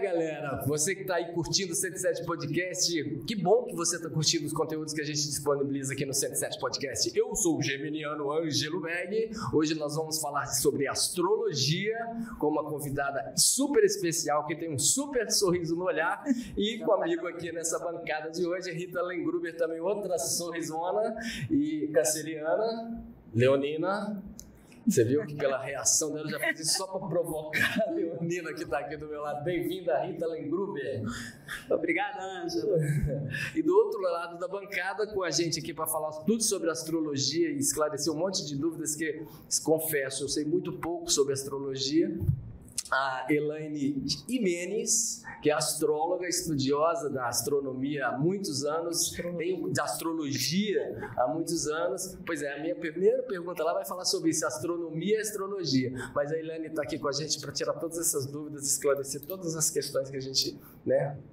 Galera, você que está aí curtindo o 107 Podcast, que bom que você está curtindo os conteúdos que a gente disponibiliza aqui no 107 Podcast. Eu sou o geminiano Ângelo Meg. Hoje nós vamos falar sobre astrologia com uma convidada super especial que tem um super sorriso no olhar, e comigo aqui nessa bancada de hoje é Rita Lengruber, também outra sorrisona e canceriana, leonina. Você viu que pela reação dela, eu já fiz isso só para provocar a Leonina que está aqui do meu lado. Bem-vinda, Rita Lengruber. Obrigada, Ângelo. E do outro lado da bancada, com a gente aqui para falar tudo sobre astrologia e esclarecer um monte de dúvidas que, confesso, eu sei muito pouco sobre astrologia. A Elaine Jimenez, que é astróloga, estudiosa da astronomia há muitos anos, da astrologia há muitos anos. Pois é, a minha primeira pergunta lá vai falar sobre isso, astronomia e astrologia. Mas a Elaine está aqui com a gente para tirar todas essas dúvidas, esclarecer todas as questões que a gente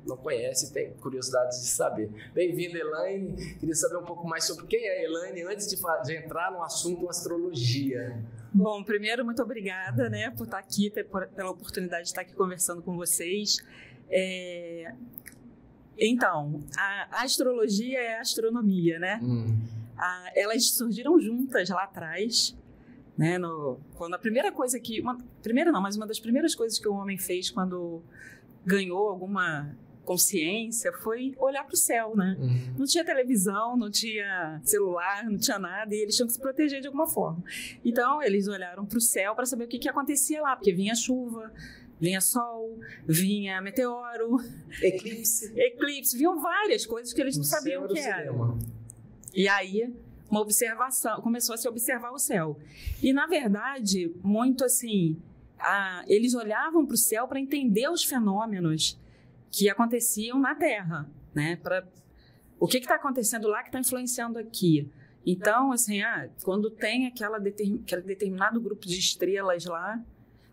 não conhece e tem curiosidade de saber. Bem-vinda, Elaine. Queria saber um pouco mais sobre quem é a Elaine antes de entrar no assunto astrologia. Bom, primeiro, muito obrigada, por estar aqui, pela oportunidade de estar aqui conversando com vocês. Então, a astrologia é a astronomia, elas surgiram juntas lá atrás, quando a primeira coisa mas uma das primeiras coisas que o homem fez quando ganhou alguma consciência foi olhar para o céu, Não tinha televisão, não tinha celular, não tinha nada, e eles tinham que se proteger de alguma forma. Então, eles olharam para o céu para saber o que acontecia lá, porque vinha chuva, vinha sol, vinha meteoro, eclipse, vinham várias coisas que eles não sabiam o que era. E aí, uma observação, começou a se observar o céu. E, na verdade, muito assim, eles olhavam para o céu para entender os fenômenos que aconteciam na Terra, o que está acontecendo lá que está influenciando aqui. Então, assim, quando tem aquele determinado grupo de estrelas lá,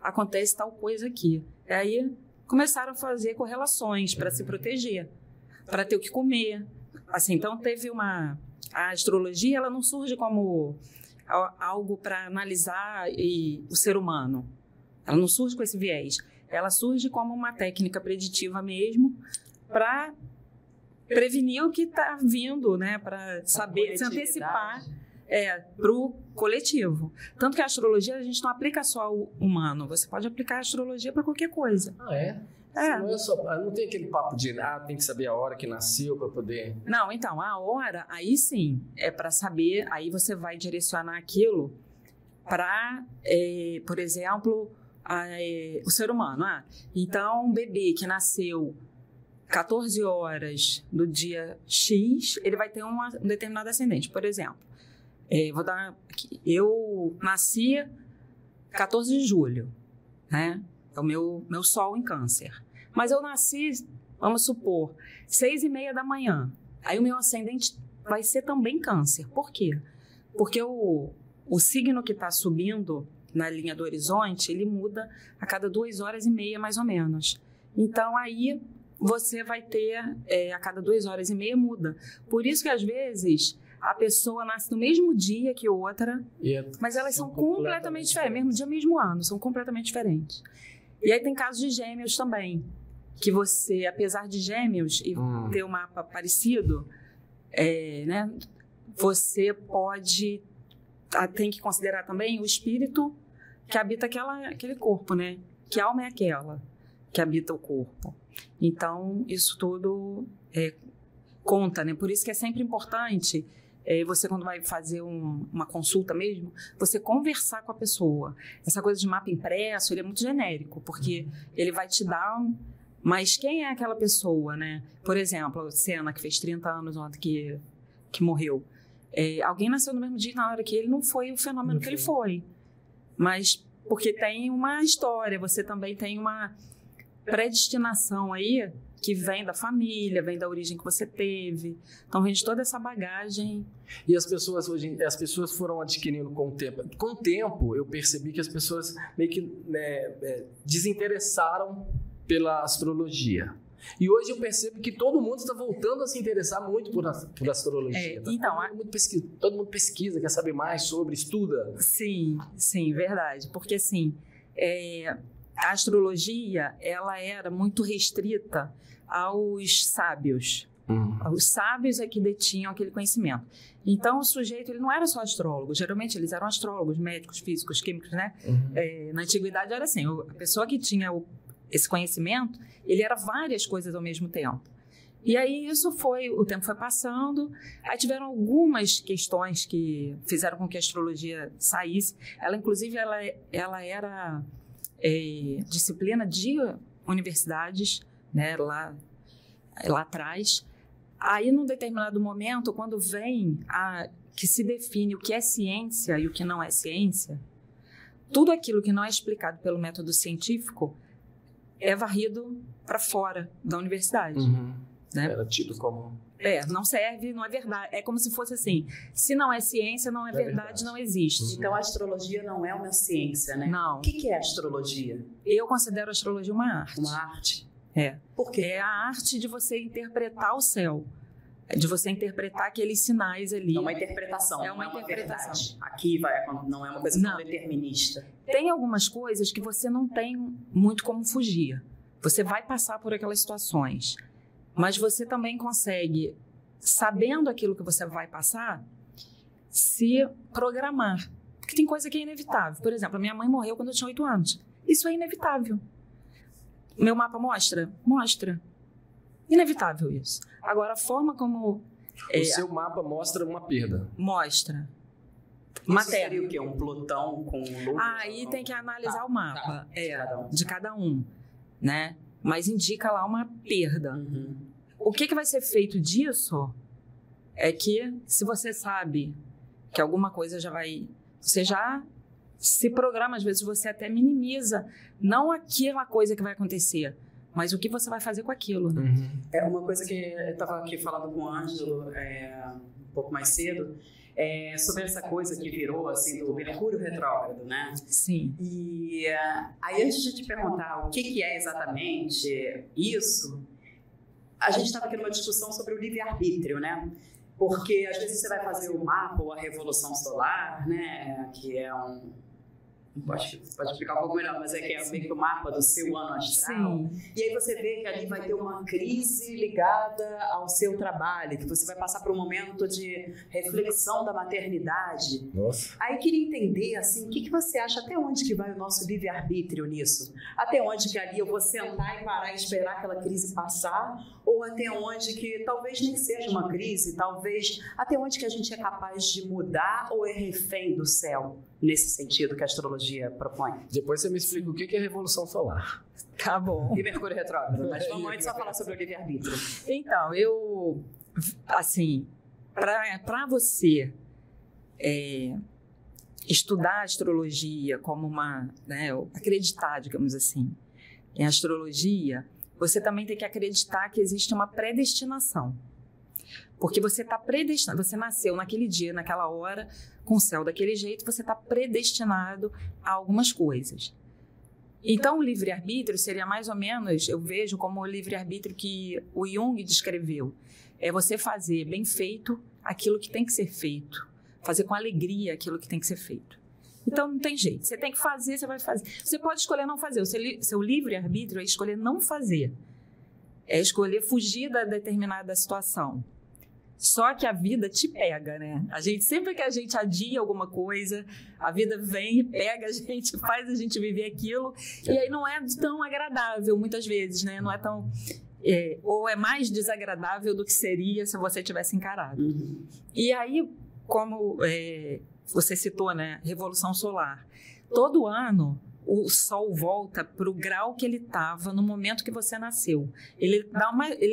acontece tal coisa aqui. E aí começaram a fazer correlações para se proteger, para ter o que comer. Assim, então, a astrologia, ela não surge como algo para analisar o ser humano. Ela não surge com esse viés. Ela surge como uma técnica preditiva mesmo para prevenir o que está vindo, para saber, se antecipar para o coletivo. Tanto que a astrologia a gente não aplica só ao humano, você pode aplicar a astrologia para qualquer coisa. Não tem aquele papo de tem que saber a hora que nasceu para poder... Não, então, a hora, aí sim, é para saber, aí você vai direcionar aquilo para, por exemplo... o ser humano. Então, um bebê que nasceu 14 horas do dia X, ele vai ter um determinado ascendente. Por exemplo, vou dar aqui. Eu nasci 14 de julho, É o meu sol em Câncer. Mas eu nasci, vamos supor, 6h30 da manhã. Aí o meu ascendente vai ser também Câncer. Por quê? Porque o signo que está subindo na linha do horizonte, ele muda a cada 2h30, mais ou menos. Então, aí você vai ter, a cada 2h30 muda. Por isso que, às vezes, a pessoa nasce no mesmo dia que outra, mas elas são completamente diferentes. Mesmo dia, mesmo ano, são completamente diferentes. E aí tem casos de gêmeos também, que você, apesar de gêmeos e ter um mapa parecido, você tem que considerar também o espírito que habita aquele corpo, Que alma é aquela que habita o corpo. Então, isso tudo conta, Por isso que é sempre importante, você quando vai fazer uma consulta mesmo, você conversar com a pessoa. Essa coisa de mapa impresso, ele é muito genérico, porque ele vai te dar... Mas quem é aquela pessoa, Por exemplo, a Senna, que fez 30 anos ontem que morreu. Alguém nasceu no mesmo dia, na hora que ele não foi o fenômeno que ele foi. Mas porque tem uma história, você também tem uma predestinação aí que vem da família, vem da origem que você teve. Então, vem de toda essa bagagem. E as pessoas foram adquirindo com o tempo. Com o tempo, eu percebi que as pessoas meio que desinteressaram pela astrologia. E hoje eu percebo que todo mundo está voltando a se interessar muito por astrologia. Então, todo mundo pesquisa, quer saber mais sobre, estuda. Sim, verdade. Porque assim, a astrologia, ela era muito restrita aos sábios. Os sábios é que detinham aquele conhecimento. Então, o sujeito, ele não era só astrólogo. Geralmente, eles eram astrólogos, médicos, físicos, químicos, né? Na antiguidade era assim, a pessoa que tinha esse conhecimento, ele era várias coisas ao mesmo tempo. E aí, o tempo foi passando, aí tiveram algumas questões que fizeram com que a astrologia saísse. Ela, inclusive, ela era disciplina de universidades, né, lá atrás. Aí, num determinado momento, quando vem que se define o que é ciência e o que não é ciência, tudo aquilo que não é explicado pelo método científico é varrido para fora da universidade. Né? Era tido como... não serve, não é verdade. É como se fosse assim, se não é ciência, não é verdade, não existe. Então, a astrologia não é uma ciência, né? Não. O que é astrologia? Eu considero a astrologia uma arte. Uma arte? Por quê? É a arte de você interpretar o céu, de você interpretar aqueles sinais ali. É uma interpretação. É uma interpretação. Verdade. Aqui não é uma coisa tão determinista. Tem algumas coisas que você não tem muito como fugir. Você vai passar por aquelas situações, mas você também consegue, sabendo aquilo que você vai passar, se programar. Porque tem coisa que é inevitável. Por exemplo, a minha mãe morreu quando eu tinha 8 anos. Isso é inevitável. Meu mapa mostra? Mostra. Inevitável isso. Agora, a forma como... O seu mapa mostra uma perda. Mostra. Isso seria o quê? Um Plutão com Lua? Aí tem que analisar o mapa de cada um, né? Mas indica lá uma perda. O que vai ser feito disso é que, se você sabe que alguma coisa já vai... Você já se programa, às vezes você até minimiza, não aquela coisa que vai acontecer, mas o que você vai fazer com aquilo. Né? É uma coisa que eu estava aqui falando com o Ângelo um pouco mais cedo, sobre essa coisa que virou assim, do Mercúrio retrógrado, né? Sim. E aí, antes de te perguntar o que é exatamente isso, a gente estava aqui numa discussão sobre o livre-arbítrio, né? Porque às vezes você vai fazer o mapa ou a revolução solar, né? Que é pode explicar um pouco melhor, mas que é meio que o mapa do seu ano astral. Sim. E aí você vê que ali vai ter uma crise ligada ao seu trabalho, que você vai passar por um momento de reflexão da maternidade. Nossa. Aí queria entender, assim, o que você acha, até onde que vai o nosso livre-arbítrio nisso? Até onde que ali eu vou sentar e parar e esperar aquela crise passar? Ou até onde que talvez nem seja uma crise, talvez até onde que a gente é capaz de mudar ou é refém do céu, nesse sentido que a astrologia propõe? Depois você me explica o que é revolução solar. Tá bom. E Mercúrio retrógrado, mas vamos antes só falar sobre o livre-arbítrio. Então, assim, para você estudar a astrologia como acreditar, digamos assim, em astrologia, você também tem que acreditar que existe uma predestinação. Porque você está predestinado, você nasceu naquele dia, naquela hora, com o céu daquele jeito, você está predestinado a algumas coisas. Então, o livre-arbítrio seria mais ou menos, eu vejo como o livre-arbítrio que o Jung descreveu. É você fazer bem feito aquilo que tem que ser feito. Fazer com alegria aquilo que tem que ser feito. Então, não tem jeito. Você tem que fazer, você vai fazer. Você pode escolher não fazer. O seu livre-arbítrio é escolher não fazer. É escolher fugir da determinada situação. Só que a vida te pega, né? Sempre que a gente adia alguma coisa, a vida vem e pega a gente, faz a gente viver aquilo. E aí não é tão agradável, muitas vezes, né? Não é tão... ou é mais desagradável do que seria se você tivesse encarado. E aí, como você citou, né? Revolução solar. Todo ano, o Sol volta para o grau que ele estava no momento que você nasceu. Ele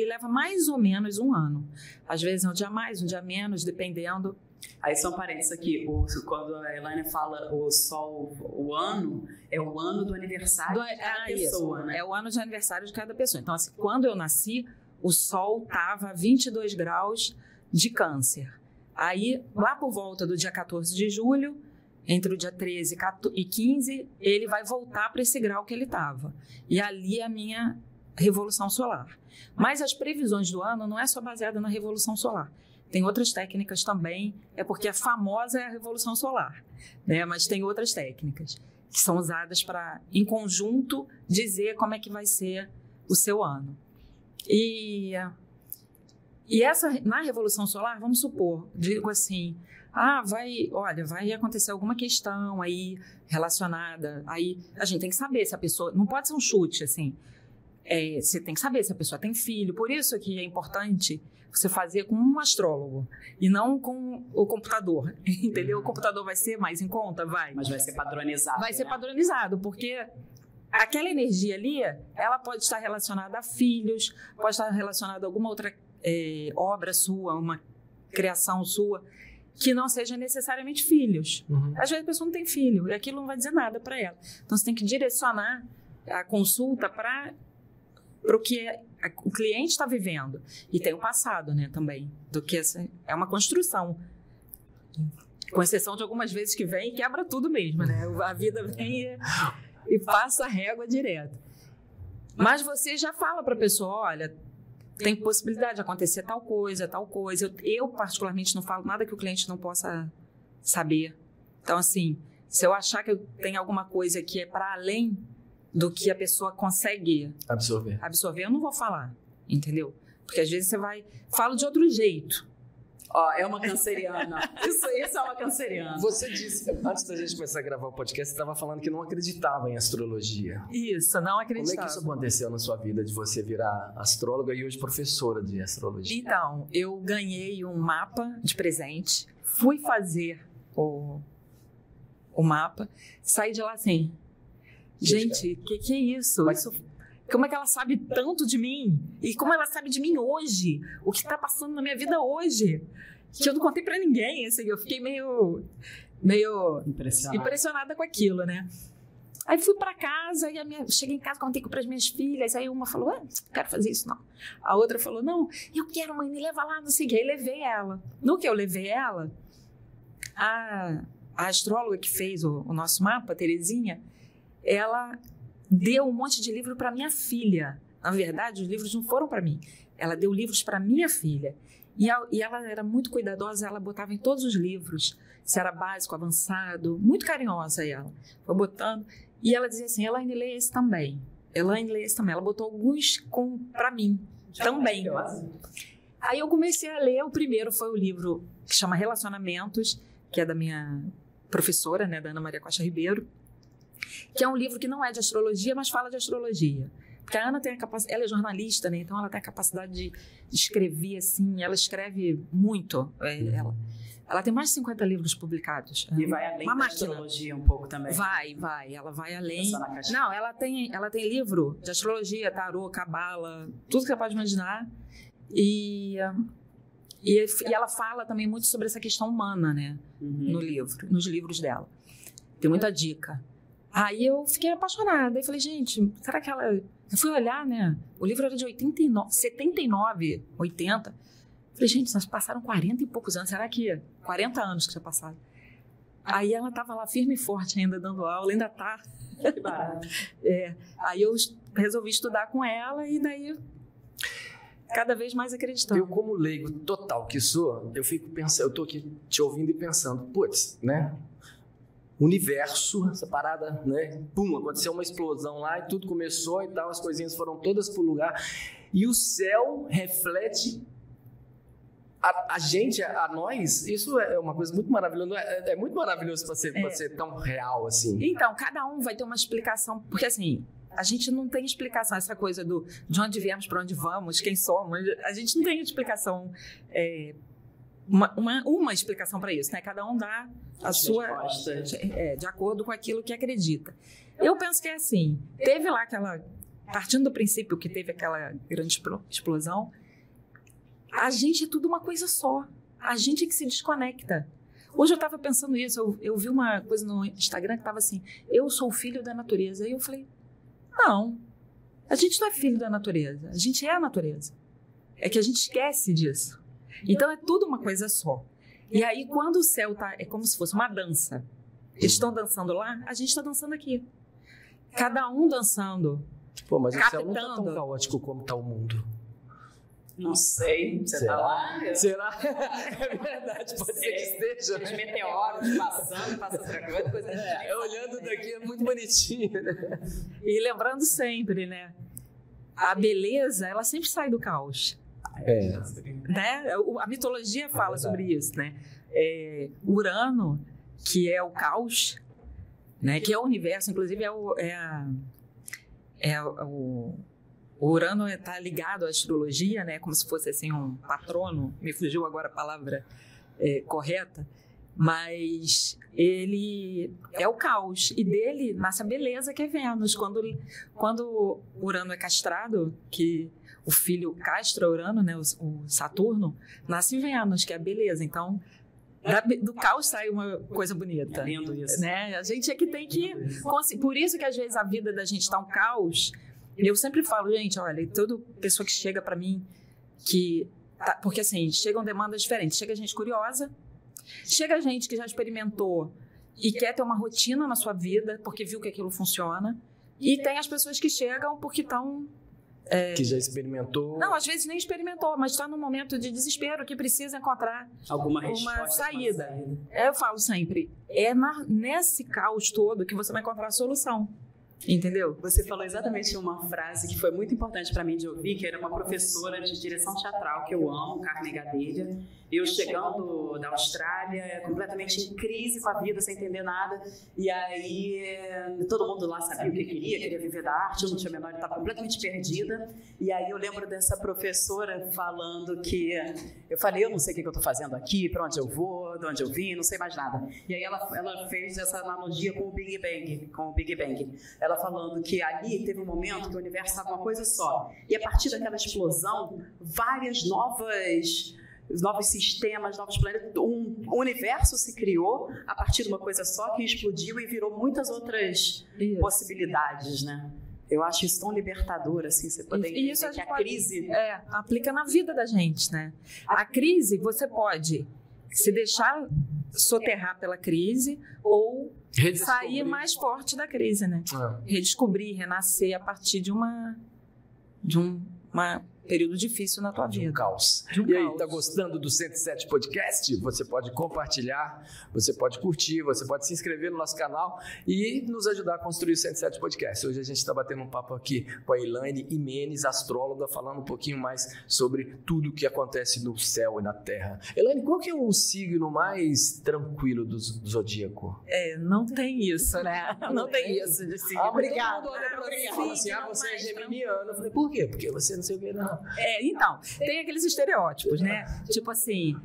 leva mais ou menos um ano. Às vezes um dia mais, um dia menos, dependendo. Aí só um parênteses aqui, quando a Elaine fala o Sol, o ano, é o ano do aniversário de cada pessoa, né? É o ano de aniversário de cada pessoa. Então, assim, quando eu nasci, o Sol estava a 22 graus de Câncer. Aí, lá por volta do dia 14 de julho, entre o dia 13 e 15, ele vai voltar para esse grau que ele estava. E ali é a minha revolução solar. Mas as previsões do ano não é só baseada na revolução solar. Tem outras técnicas também, porque a famosa é a revolução solar, né? Mas tem outras técnicas. que são usadas para, em conjunto, dizer como é que vai ser o seu ano. E essa, na Revolução Solar, vamos supor, digo assim, vai acontecer alguma questão aí relacionada, aí a gente tem que saber se a pessoa, não pode ser um chute, assim, você tem que saber se a pessoa tem filho, por isso que é importante você fazer com um astrólogo e não com o computador, entendeu? O computador vai ser mais em conta? Vai. Mas vai ser padronizado. Vai ser padronizado, porque aquela energia ali, ela pode estar relacionada a filhos, pode estar relacionada a alguma outra obra sua, uma criação sua, que não seja necessariamente filhos. Às vezes a pessoa não tem filho e aquilo não vai dizer nada para ela. Então você tem que direcionar a consulta para o que o cliente está vivendo. E tem o passado, né, também, do que é uma construção. Com exceção de algumas vezes que vem e quebra tudo mesmo, né? A vida vem e passa a régua direto. Mas você já fala para a pessoa, olha, tem possibilidade de acontecer tal coisa, tal coisa. Eu, particularmente, não falo nada que o cliente não possa saber. Então, assim, se eu achar que eu tenho alguma coisa que é para além do que a pessoa consegue absorver, eu não vou falar, entendeu? Porque às vezes fala de outro jeito. É uma canceriana. Isso é uma canceriana. Você disse, antes da gente começar a gravar o podcast, você estava falando que não acreditava em astrologia. Isso, não acreditava. Como é que isso aconteceu na sua vida, de você virar astróloga e hoje professora de astrologia? Então, eu ganhei um mapa de presente, fui fazer o mapa, saí de lá assim, gente, que é isso? Como é que ela sabe tanto de mim? E como ela sabe de mim hoje? O que está passando na minha vida hoje? Que eu não contei para ninguém, assim, eu fiquei meio impressionada com aquilo, né? Aí fui para casa, cheguei em casa, contei para as minhas filhas, aí uma falou, não quero fazer isso não. A outra falou, não, eu quero, mãe, me leva lá, não sei o quê. Aí levei ela. No que eu levei ela, a astróloga que fez o nosso mapa, Terezinha, ela deu um monte de livro para minha filha. Na verdade, os livros não foram para mim. Ela deu livros para minha filha. E ela era muito cuidadosa, ela botava em todos os livros, se era básico, avançado, muito carinhosa ela. Foi botando. E ela dizia assim, Elaine, lê esse também. Elaine, lê esse também. Ela botou alguns para mim também. Aí eu comecei a ler, o primeiro foi o livro que chama Relacionamentos, que é da minha professora, né, da Ana Maria Costa Ribeiro, que é um livro que não é de astrologia, mas fala de astrologia. Porque a Ana tem a capacidade, ela é jornalista, né? Então ela tem a capacidade de escrever assim, ela escreve muito. Ela tem mais de 50 livros publicados. E vai além da astrologia um pouco também. Ela vai além. Não, ela tem livro de astrologia, tarô, cabala, tudo que você pode imaginar. E ela fala também muito sobre essa questão humana, né? Nos livros dela. Tem muita dica. Aí eu fiquei apaixonada. Aí falei, gente, será que ela... Eu fui olhar, né? O livro era de 79, 80. Falei, gente, nós passaram 40 e poucos anos. Será que 40 anos que já passaram? Aí ela estava lá firme e forte ainda, dando aula. Ainda tá. Que barato. Aí eu resolvi estudar com ela e daí... cada vez mais acreditando. Eu, como leigo total que sou, eu fico pensando, eu tô aqui te ouvindo e pensando, putz, né? Universo, essa parada, né? Pum, aconteceu uma explosão lá e tudo começou e tal, as coisinhas foram todas pro lugar. E o céu reflete a gente, a nós. Isso é uma coisa muito maravilhosa. É muito maravilhoso para ser tão real assim. Então, cada um vai ter uma explicação, porque assim, a gente não tem explicação, essa coisa de onde viemos, para onde vamos, quem somos. A gente não tem explicação, uma explicação para isso, né? Cada um dá a sua, de acordo com aquilo que acredita. Eu penso que é assim, teve lá partindo do princípio que teve aquela grande explosão, a gente é tudo uma coisa só. A gente é que se desconecta. Hoje eu estava pensando isso, eu vi uma coisa no Instagram que estava assim, eu sou filho da natureza. E eu falei, não, a gente não é filho da natureza, a gente é a natureza. É que a gente esquece disso. Então é tudo uma coisa só. E aí quando o céu é como se fosse uma dança. Eles estão dançando lá, a gente está dançando aqui. Cada um dançando. Pô, mas captando. O céu não está tão caótico como está o mundo. Não sei. Você tá lá? Será? É verdade, pode ser que esteja. Os meteoros passando, passa outra coisa. Olhando daqui é muito bonitinho, né? E lembrando sempre, né? A beleza, ela sempre sai do caos. Né? A mitologia fala sobre isso, né? Urano, que é o caos, né? Que é o universo, inclusive o Urano está ligado à astrologia, né? Como se fosse assim um patrono, me fugiu agora a palavra correta, mas ele é o caos e dele nasce a beleza, que é Vênus. Quando Urano é castrado, que o filho castra Urano, né? O Saturno, nasce Vênus, que é a beleza. Então, do caos sai uma coisa bonita. É lindo isso. Né? A gente é que tem que... Por isso que às vezes a vida da gente está um caos. Eu sempre falo, gente, olha, toda pessoa que chega para mim, porque assim, chegam demandas diferentes. Chega gente curiosa, chega gente que já experimentou e quer ter uma rotina na sua vida, porque viu que aquilo funciona. E tem as pessoas que chegam porque estão... que já experimentou. Não, às vezes nem experimentou, mas está num momento de desespero que precisa encontrar uma saída. Eu falo sempre, nesse caos todo que você vai encontrar a solução. Entendeu? Você falou exatamente uma frase que foi muito importante para mim de ouvir, que era uma professora de direção teatral que eu amo, Carmen Gadelha. Eu chegando da Austrália, completamente em crise com a vida, sem entender nada. E aí todo mundo lá sabia o que queria viver da arte, eu não tinha a menor, eu estava completamente perdida. E aí eu lembro dessa professora falando que... Eu falei, eu não sei o que eu estou fazendo aqui, para onde eu vou, de onde eu vim, não sei mais nada. E aí ela fez essa analogia com o Big Bang. Ela falando que ali teve um momento que o universo estava uma coisa só. E a partir daquela explosão, várias novos sistemas, novos planetas, um universo se criou a partir de uma coisa só que explodiu e virou muitas outras possibilidades, né? Eu acho isso tão libertador, assim, você poder entender que a crise... aplica na vida da gente, né? A crise, você pode se deixar soterrar pela crise ou sair mais forte da crise, né? Redescobrir, renascer a partir de um período difícil na tua vida. De um caos. E aí, tá gostando do 107 Podcast? Você pode compartilhar, você pode curtir, você pode se inscrever no nosso canal e nos ajudar a construir o 107 Podcast. Hoje a gente está batendo um papo aqui com a Elaine Imenes, astróloga, falando um pouquinho mais sobre tudo o que acontece no céu e na Terra. Elaine, qual que é o signo mais tranquilo do zodíaco? Não tem isso, né? Não tem isso de signo. Obrigada. Todo mundo olha pra mim e fala assim, você é geminiano. Eu falei, por quê? Porque você não sei o que, não. Então, tem aqueles estereótipos, né? Tipo assim,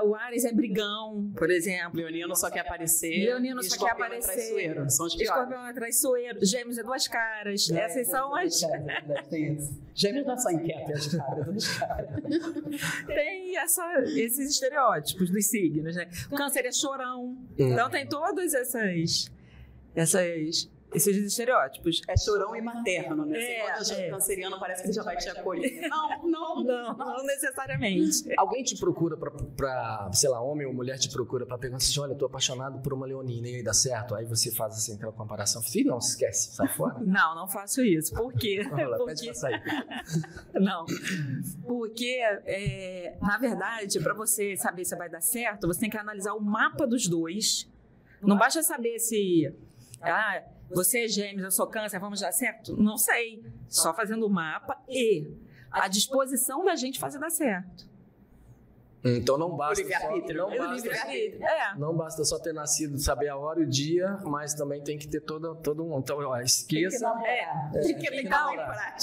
o Áries é brigão, por exemplo. Leonino só quer aparecer. Leonino só quer aparecer. Traiçoeiro. São os Escorpião é traiçoeiro. Gêmeos é duas caras. Essas são as... Gêmeos não é só inquieto, é duas caras. Tem esses estereótipos dos signos, né? Câncer é chorão. Então tem todas esses estereótipos. É chorão e materno, né? Quando canceriano parece que ele já vai te acolher. Não necessariamente. Alguém te procura pra, sei lá, homem ou mulher te procura pra perguntar assim, olha, eu tô apaixonado por uma leonina e aí dá certo? Aí você faz assim, aquela comparação. Não, se esquece, sai fora. Não faço isso. Por quê? Pede pra sair. Não. Porque, na verdade, pra você saber se vai dar certo, você tem que analisar o mapa dos dois. Não basta saber se... você é Gêmeos, eu sou Câncer, vamos dar certo? Não sei. Só fazendo o mapa e a disposição da gente fazer dar certo. Então não basta não basta só ter nascido, saber a hora e o dia, mas também tem que ter todo um... Então, esqueça... Tem que namorar.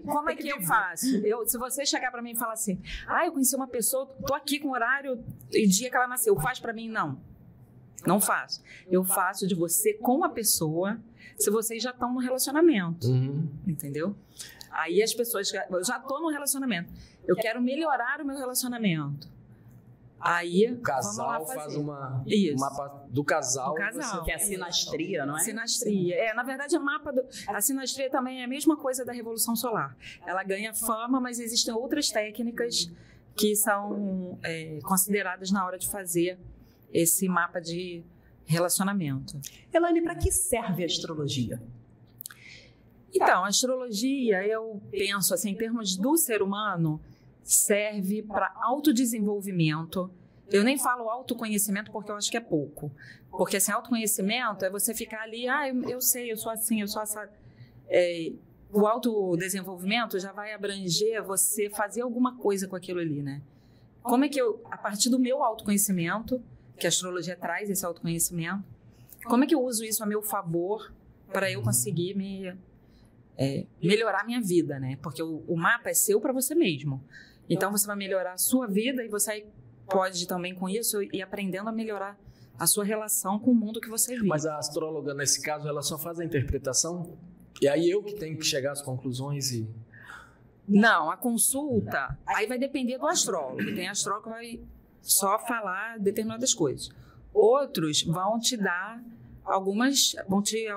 Como é que eu faço? Se você chegar para mim e falar assim, eu conheci uma pessoa, tô aqui com horário e dia que ela nasceu, faz para mim? Não faço. Eu faço de você com a pessoa se vocês já estão no relacionamento. Entendeu? Aí as pessoas... Eu já estou no relacionamento. Eu quero melhorar o meu relacionamento. Aí, o casal faz um mapa do casal. Que é a sinastria, não é? Sinastria. Na verdade, a sinastria também é a mesma coisa da Revolução Solar. Ela ganha fama, mas existem outras técnicas que são consideradas na hora de fazer esse mapa de relacionamento. Elaine, para que serve a astrologia? Então, a astrologia, eu penso assim, em termos do ser humano, serve para autodesenvolvimento. Eu nem falo autoconhecimento porque eu acho que é pouco. Porque assim, autoconhecimento é você ficar ali, eu sei, eu sou assim, eu sou essa... O autodesenvolvimento já vai abranger você fazer alguma coisa com aquilo ali, né? Como é que eu, a partir do meu autoconhecimento, que a astrologia traz esse autoconhecimento, como é que eu uso isso a meu favor para eu conseguir melhorar a minha vida, né? Porque o mapa é seu para você mesmo. Então, você vai melhorar a sua vida e você pode também, com isso, ir aprendendo a melhorar a sua relação com o mundo que você vive. Mas a astróloga, nesse caso, ela só faz a interpretação? E aí eu que tenho que chegar às conclusões e... Não, a consulta, aí vai depender do astrólogo. Tem astrólogo que vai só falar determinadas coisas. Outros vão te dar vão te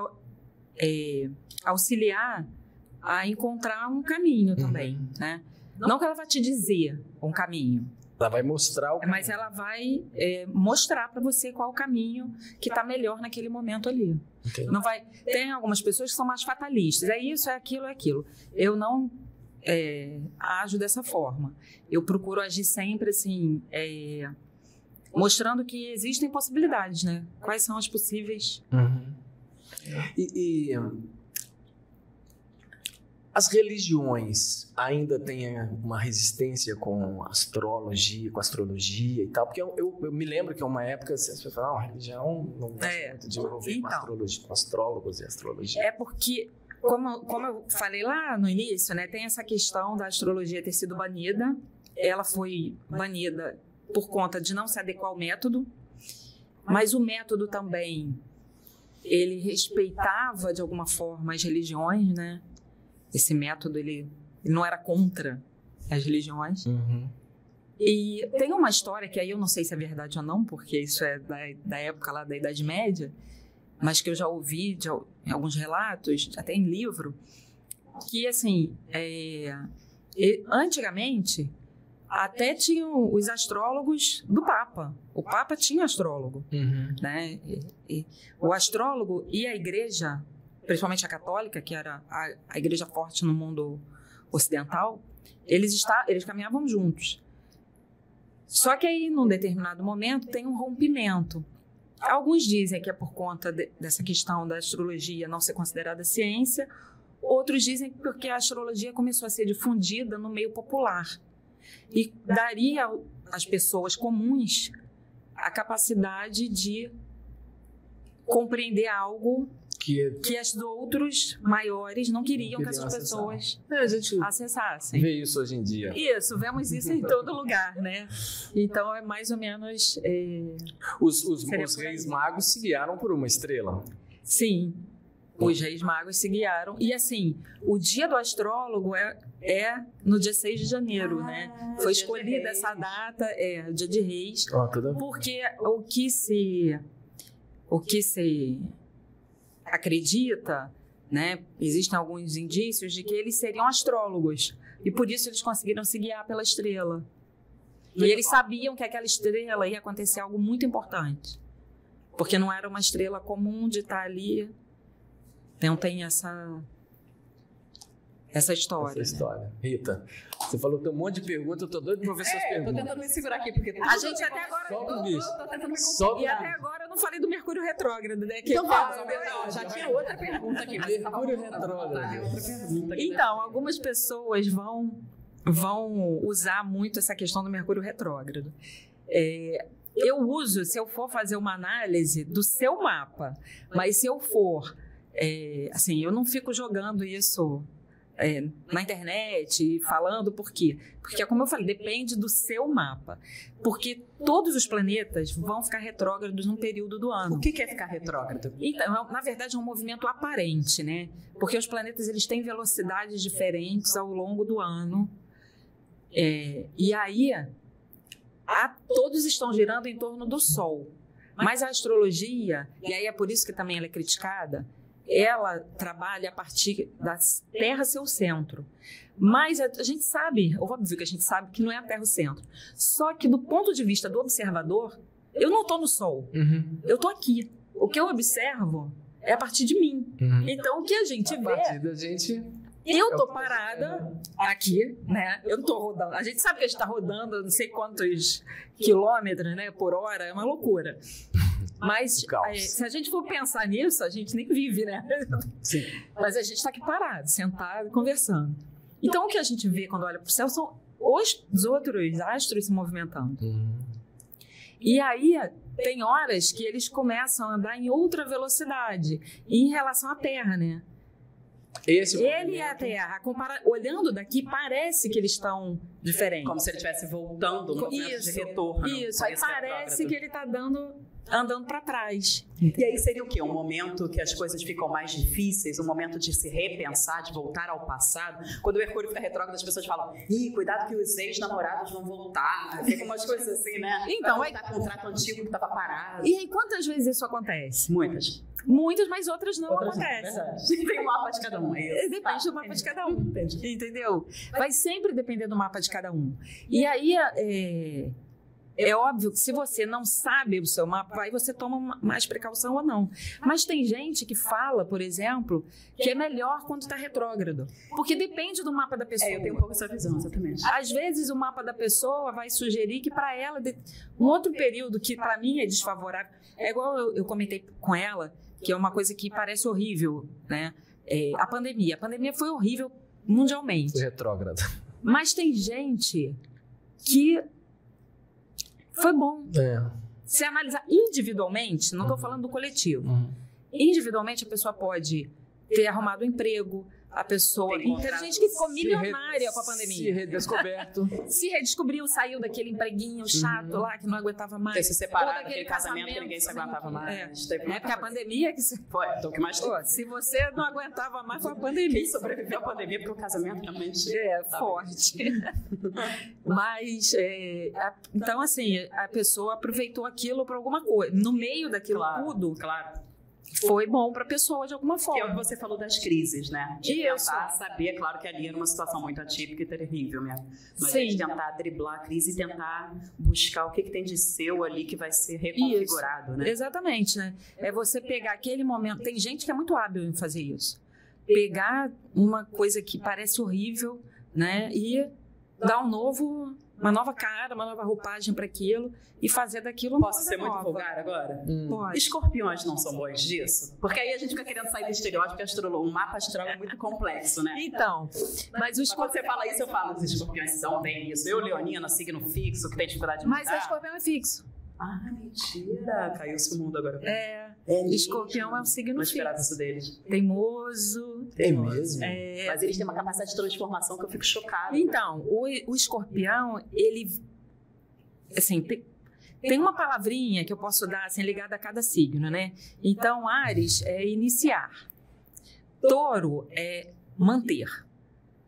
auxiliar a encontrar um caminho também, né? Não que ela vai te dizer um caminho. Ela vai mostrar o caminho. Mas ela vai mostrar para você qual o caminho que está melhor naquele momento ali. Okay. Não vai... Tem algumas pessoas que são mais fatalistas. É isso, é aquilo, é aquilo. Eu não ajo dessa forma. Eu procuro agir sempre assim, mostrando que existem possibilidades, né? Quais são as possíveis... E as religiões ainda têm uma resistência com a astrologia e tal? Porque eu me lembro que uma época as pessoas falavam, a religião não gosta muito de envolver com astrologia, com astrólogos e astrologia. É porque, como eu falei lá no início, né, tem essa questão da astrologia ter sido banida. Ela foi banida por conta de não se adequar ao método, mas o método também, ele respeitava de alguma forma as religiões, né? Esse método, ele não era contra as religiões. E tem uma história que aí eu não sei se é verdade ou não, porque isso é da época lá da Idade Média, mas que eu já ouvi em alguns relatos, até em livro, que assim, antigamente até tinham os astrólogos do Papa. O Papa tinha astrólogo, né? E o astrólogo e a igreja, principalmente a católica, que era a igreja forte no mundo ocidental, eles caminhavam juntos. Só que aí, num determinado momento, tem um rompimento. Alguns dizem que é por conta dessa questão da astrologia não ser considerada ciência, outros dizem que porque a astrologia começou a ser difundida no meio popular e daria às pessoas comuns a capacidade de compreender algo que as outros maiores não queriam que essas pessoas a gente acessassem. Vê isso hoje em dia. Isso, vemos isso em todo lugar, né? Então é mais ou menos... Os reis magos se guiaram por uma estrela. Sim, os reis magos se guiaram. E assim, o dia do astrólogo é no dia 6 de janeiro, né? Foi escolhida essa data, o dia de reis, porque o que se acredita, né? Existem alguns indícios de que eles seriam astrólogos e por isso eles conseguiram se guiar pela estrela. E eles sabiam que aquela estrela ia acontecer algo muito importante, porque não era uma estrela comum de estar ali. Então tem essa história. Essa história. Né? Rita, você falou que tem um monte de perguntas, eu tô doido pra ver suas perguntas. Eu tô tentando me segurar aqui, porque... A gente até agora... Solta o bicho. Tô tentando me E até agora eu não falei do Mercúrio retrógrado, né? Então vamos, já tinha outra pergunta aqui. Mercúrio retrógrado. Então, algumas pessoas vão usar muito essa questão do Mercúrio retrógrado. Eu uso, se eu for fazer uma análise do seu mapa, mas se eu for... assim, eu não fico jogando isso... na internet, falando por quê? Porque, como eu falei, depende do seu mapa. Porque todos os planetas vão ficar retrógrados num período do ano. O que é ficar retrógrado? Então, na verdade, é um movimento aparente, né? Porque os planetas eles têm velocidades diferentes ao longo do ano. E aí, todos estão girando em torno do Sol. Mas a astrologia, e aí é por isso que também ela é criticada, ela trabalha a partir da Terra ser o centro. Mas a gente sabe, óbvio que a gente sabe que não é a Terra o centro. Só que do ponto de vista do observador, eu não estou no Sol. Eu estou aqui. O que eu observo é a partir de mim. Então o que a gente vê... A partir da gente... Eu tô parada aqui, né? Eu tô rodando. A gente sabe que a gente tá rodando não sei quantos quilômetros, né, por hora, é uma loucura. Mas se a gente for pensar nisso, a gente nem vive, né? Sim. Mas a gente está aqui parado, sentado, conversando. Então, o que a gente vê quando olha para o céu são os outros astros se movimentando. E aí, tem horas que eles começam a andar em outra velocidade em relação à Terra, né? Ele e a Terra, olhando daqui, parece que eles estão diferentes. Como se ele estivesse voltando no momento de retorno. Isso, aí parece que ele está andando para trás. E aí seria o quê? Um momento que as coisas ficam mais difíceis, um momento de se repensar, de voltar ao passado. Quando o Mercúrio fica retrógrado, as pessoas falam: cuidado que os ex-namorados vão voltar. Fica umas coisas assim, né? Então, vai voltar contrato antigo que estava parado. E aí, quantas vezes isso acontece? Muitas. Muitas, mas outras não acontecem. Tem um mapa de cada um. Depende do mapa de cada um. Entendeu? Vai sempre depender do mapa de cada um. E aí, é óbvio que se você não sabe o seu mapa, aí você toma mais precaução ou não. Mas tem gente que fala, por exemplo, que é melhor quando está retrógrado. Porque depende do mapa da pessoa. Eu tenho um pouco essa visão, exatamente. Às vezes o mapa da pessoa vai sugerir que para ela, um outro período que para mim é desfavorável, é igual eu comentei com ela, que é uma coisa que parece horrível, né? A pandemia. A pandemia foi horrível mundialmente. Foi retrógrado. Mas tem gente que foi bom. Se analisar individualmente, não estou falando do coletivo. Individualmente, a pessoa pode ter arrumado um emprego, a pessoa... Tem gente que ficou milionária com a pandemia. Se redescoberto. Se redescobriu, saiu daquele empreguinho chato lá, que não aguentava mais. Ter se separado daquele casamento que ninguém se aguentava mais. Porque a pandemia... Foi, então o que mais teve. Se você não aguentava mais, foi a pandemia. Quem sobreviveu à pandemia porque o casamento realmente... forte. Mas, então assim, a pessoa aproveitou aquilo para alguma coisa. No meio daquilo tudo... Claro. Foi bom para a pessoa de alguma forma. Que é o que você falou das crises, né? De tentar saber, claro que ali era uma situação muito atípica e terrível mesmo. Mas de tentar driblar a crise e tentar buscar o que tem de seu ali que vai ser reconfigurado, né? Exatamente, né? É você pegar aquele momento... Tem gente que é muito hábil em fazer isso. Pegar uma coisa que parece horrível, né? E dar uma nova cara, uma nova roupagem para aquilo e fazer daquilo uma coisa nova. Posso ser muito vulgar agora? Pode. Escorpiões não são bons disso? Porque aí a gente fica querendo sair do estereótipo, porque o mapa astral é muito complexo, né? Então, mas quando você fala isso, eu falo, os escorpiões são bem isso. Eu, leonina, signo fixo, que tem dificuldade de Mas o escorpião é fixo. Mentira. Caiu-se o mundo agora. Escorpião é um signo fixo. Não esperava isso deles. Teimoso. É mesmo? Mas eles têm uma capacidade de transformação que eu fico chocada. Então, o escorpião, ele... Assim, tem uma palavrinha que eu posso dar, assim, ligada a cada signo, né? Então, Áries é iniciar. Touro é manter.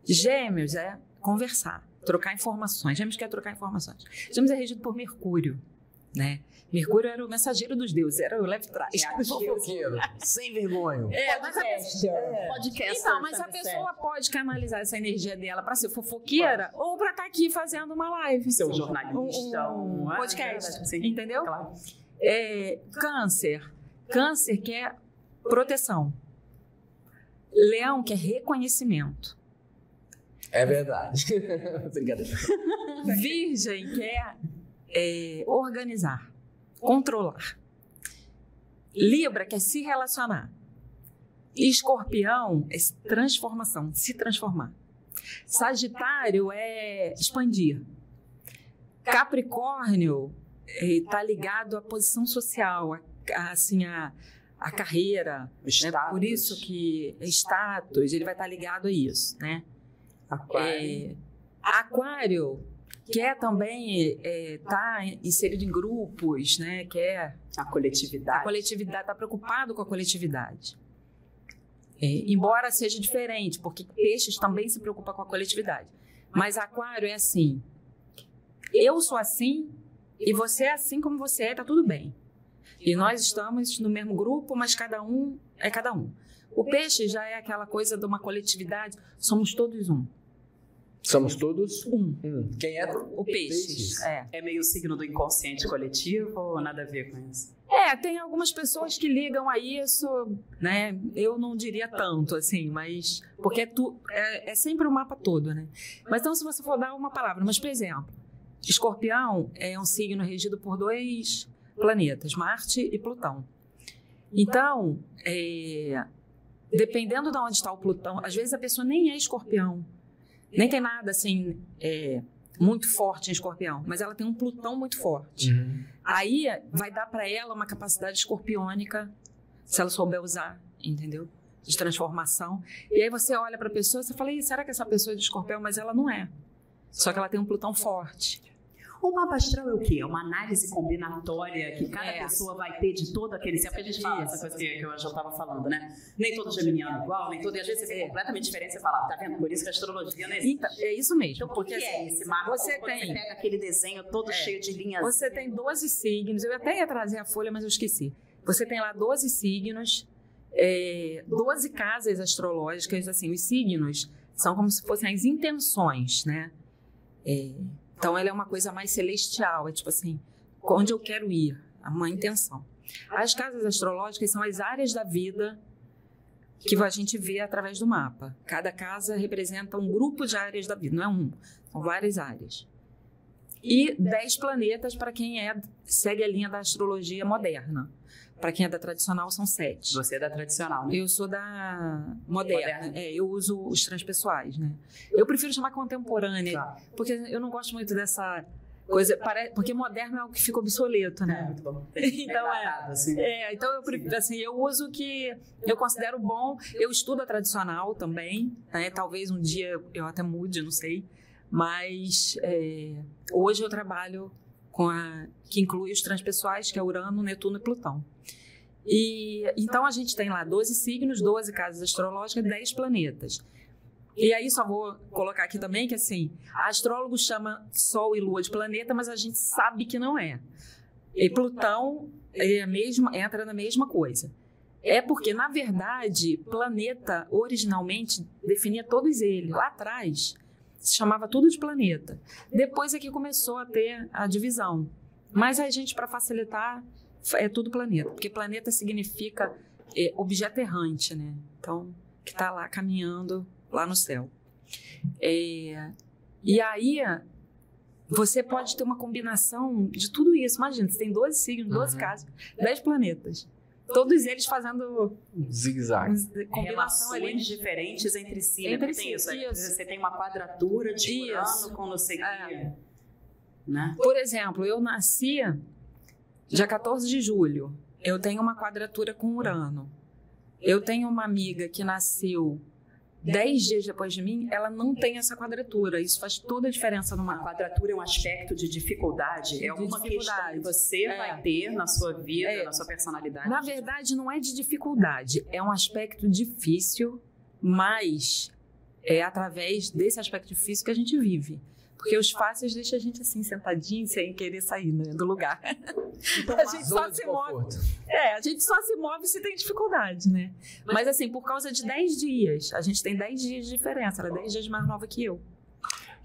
Gêmeos é conversar, trocar informações. Gêmeos quer trocar informações. Gêmeos é regido por Mercúrio, né? Mercúrio era o mensageiro dos deuses, era o leve trás. Fofoqueiro, sem vergonha. Podcast. Então, mas a pessoa pode canalizar essa energia dela para ser fofoqueira ou para estar aqui fazendo uma live. Ser um jornalista, um podcast, sim, entendeu? Claro. Câncer. Câncer quer proteção. Leão quer reconhecimento. É verdade. Brincadeira. Virgem quer organizar, controlar. Libra quer se relacionar. Escorpião é transformação, se transformar. Sagitário é expandir. Capricórnio está ligado à posição social, a carreira. Né? Por isso que status, ele vai estar ligado a isso, né? Aquário quer também estar inserido em grupos, né? Quer a coletividade. A coletividade, está preocupado com a coletividade. Embora seja diferente, porque peixes também se preocupam com a coletividade. Mas aquário é assim, eu sou assim e você é assim como você está tudo bem. E nós estamos no mesmo grupo, mas cada um é cada um. O peixe já é aquela coisa de uma coletividade, somos todos um. Somos todos Quem é? O peixes. É meio signo do inconsciente coletivo ou nada a ver com isso? Tem algumas pessoas que ligam a isso, né? Eu não diria tanto, assim, mas... Porque é sempre o mapa todo, né? Mas então, se você for dar uma palavra... Mas, por exemplo, Escorpião é um signo regido por 2 planetas, Marte e Plutão. Então, dependendo de onde está o Plutão... Às vezes a pessoa nem é Escorpião. Nem tem nada, assim... muito forte em Escorpião, mas ela tem um Plutão muito forte. Aí vai dar para ela uma capacidade escorpiônica, se ela souber usar, entendeu? De transformação. E aí você olha para a pessoa e você fala, será que essa pessoa é de Escorpião? Mas ela não é. Só que ela tem um Plutão forte. O mapa astral é o quê? É uma análise combinatória que cada pessoa vai ter de todo aquele... Porque a gente fala essa coisa que eu já estava falando, né? Nem todo geminiano é igual, nem todo... E às vezes você vê completamente diferente, você fala, tá vendo? Por isso que a astrologia não existe. Então, é isso mesmo. Então, porque é esse mapa? Você pega aquele desenho todo cheio de linhas... Você tem 12 signos. Eu até ia trazer a folha, mas eu esqueci. Você tem lá 12 signos, 12 casas astrológicas. Assim, os signos são como se fossem as intenções, né? Então, ela é uma coisa mais celestial, é tipo assim, onde eu quero ir, uma intenção. As casas astrológicas são as áreas da vida que a gente vê através do mapa. Cada casa representa um grupo de áreas da vida, não é são várias áreas. E 10 planetas para quem segue a linha da astrologia moderna. Para quem é da tradicional, são 7. Você é da tradicional, né? Eu sou da moderna. Eu uso os transpessoais, né? Eu prefiro chamar contemporânea, porque eu não gosto muito dessa coisa... Porque moderno é algo que fica obsoleto, né? Muito bom. Então, então eu prefiro, assim, eu uso o que eu considero bom. Eu estudo a tradicional também, né? Talvez um dia eu até mude, não sei. Mas hoje eu trabalho com que inclui os transpessoais, que é Urano, Netuno e Plutão. E então a gente tem lá 12 signos, 12 casas astrológicas, 10 planetas. E aí só vou colocar aqui também que assim, a astrólogo chama Sol e Lua de planeta, mas a gente sabe que não é. E Plutão entra na mesma coisa. É porque, na verdade, planeta originalmente definia todos eles. Lá atrás se chamava tudo de planeta. Depois é que começou a ter a divisão. Mas a gente, para facilitar, é tudo planeta. Porque planeta significa objeto errante, né? Então, que está lá caminhando lá no céu. E aí, você pode ter uma combinação de tudo isso. Imagina, você tem 12 signos, 12 casas, 10 planetas. Todos eles fazendo zigue-zague. Relações diferentes entre si. Entre si, isso. Você tem uma quadratura de Urano com não sei o quê. Né? Por exemplo, eu nasci dia 14 de julho. Eu tenho uma quadratura com Urano. Eu tenho uma amiga que nasceu 10 dias depois de mim, ela não tem essa quadratura. Isso faz toda a diferença no mapa. A quadratura é um aspecto de dificuldade? É uma questão que você vai ter na sua vida, na sua personalidade? Na verdade, não é de dificuldade. É um aspecto difícil, mas é através desse aspecto difícil que a gente vive. Porque os fáceis deixam a gente assim, sentadinho, sem querer sair, né, do lugar. Então, a gente só se move. A gente só se move se tem dificuldade, né? Mas assim, por causa de 10 dias, a gente tem 10 dias de diferença. Ela é 10 dias mais nova que eu.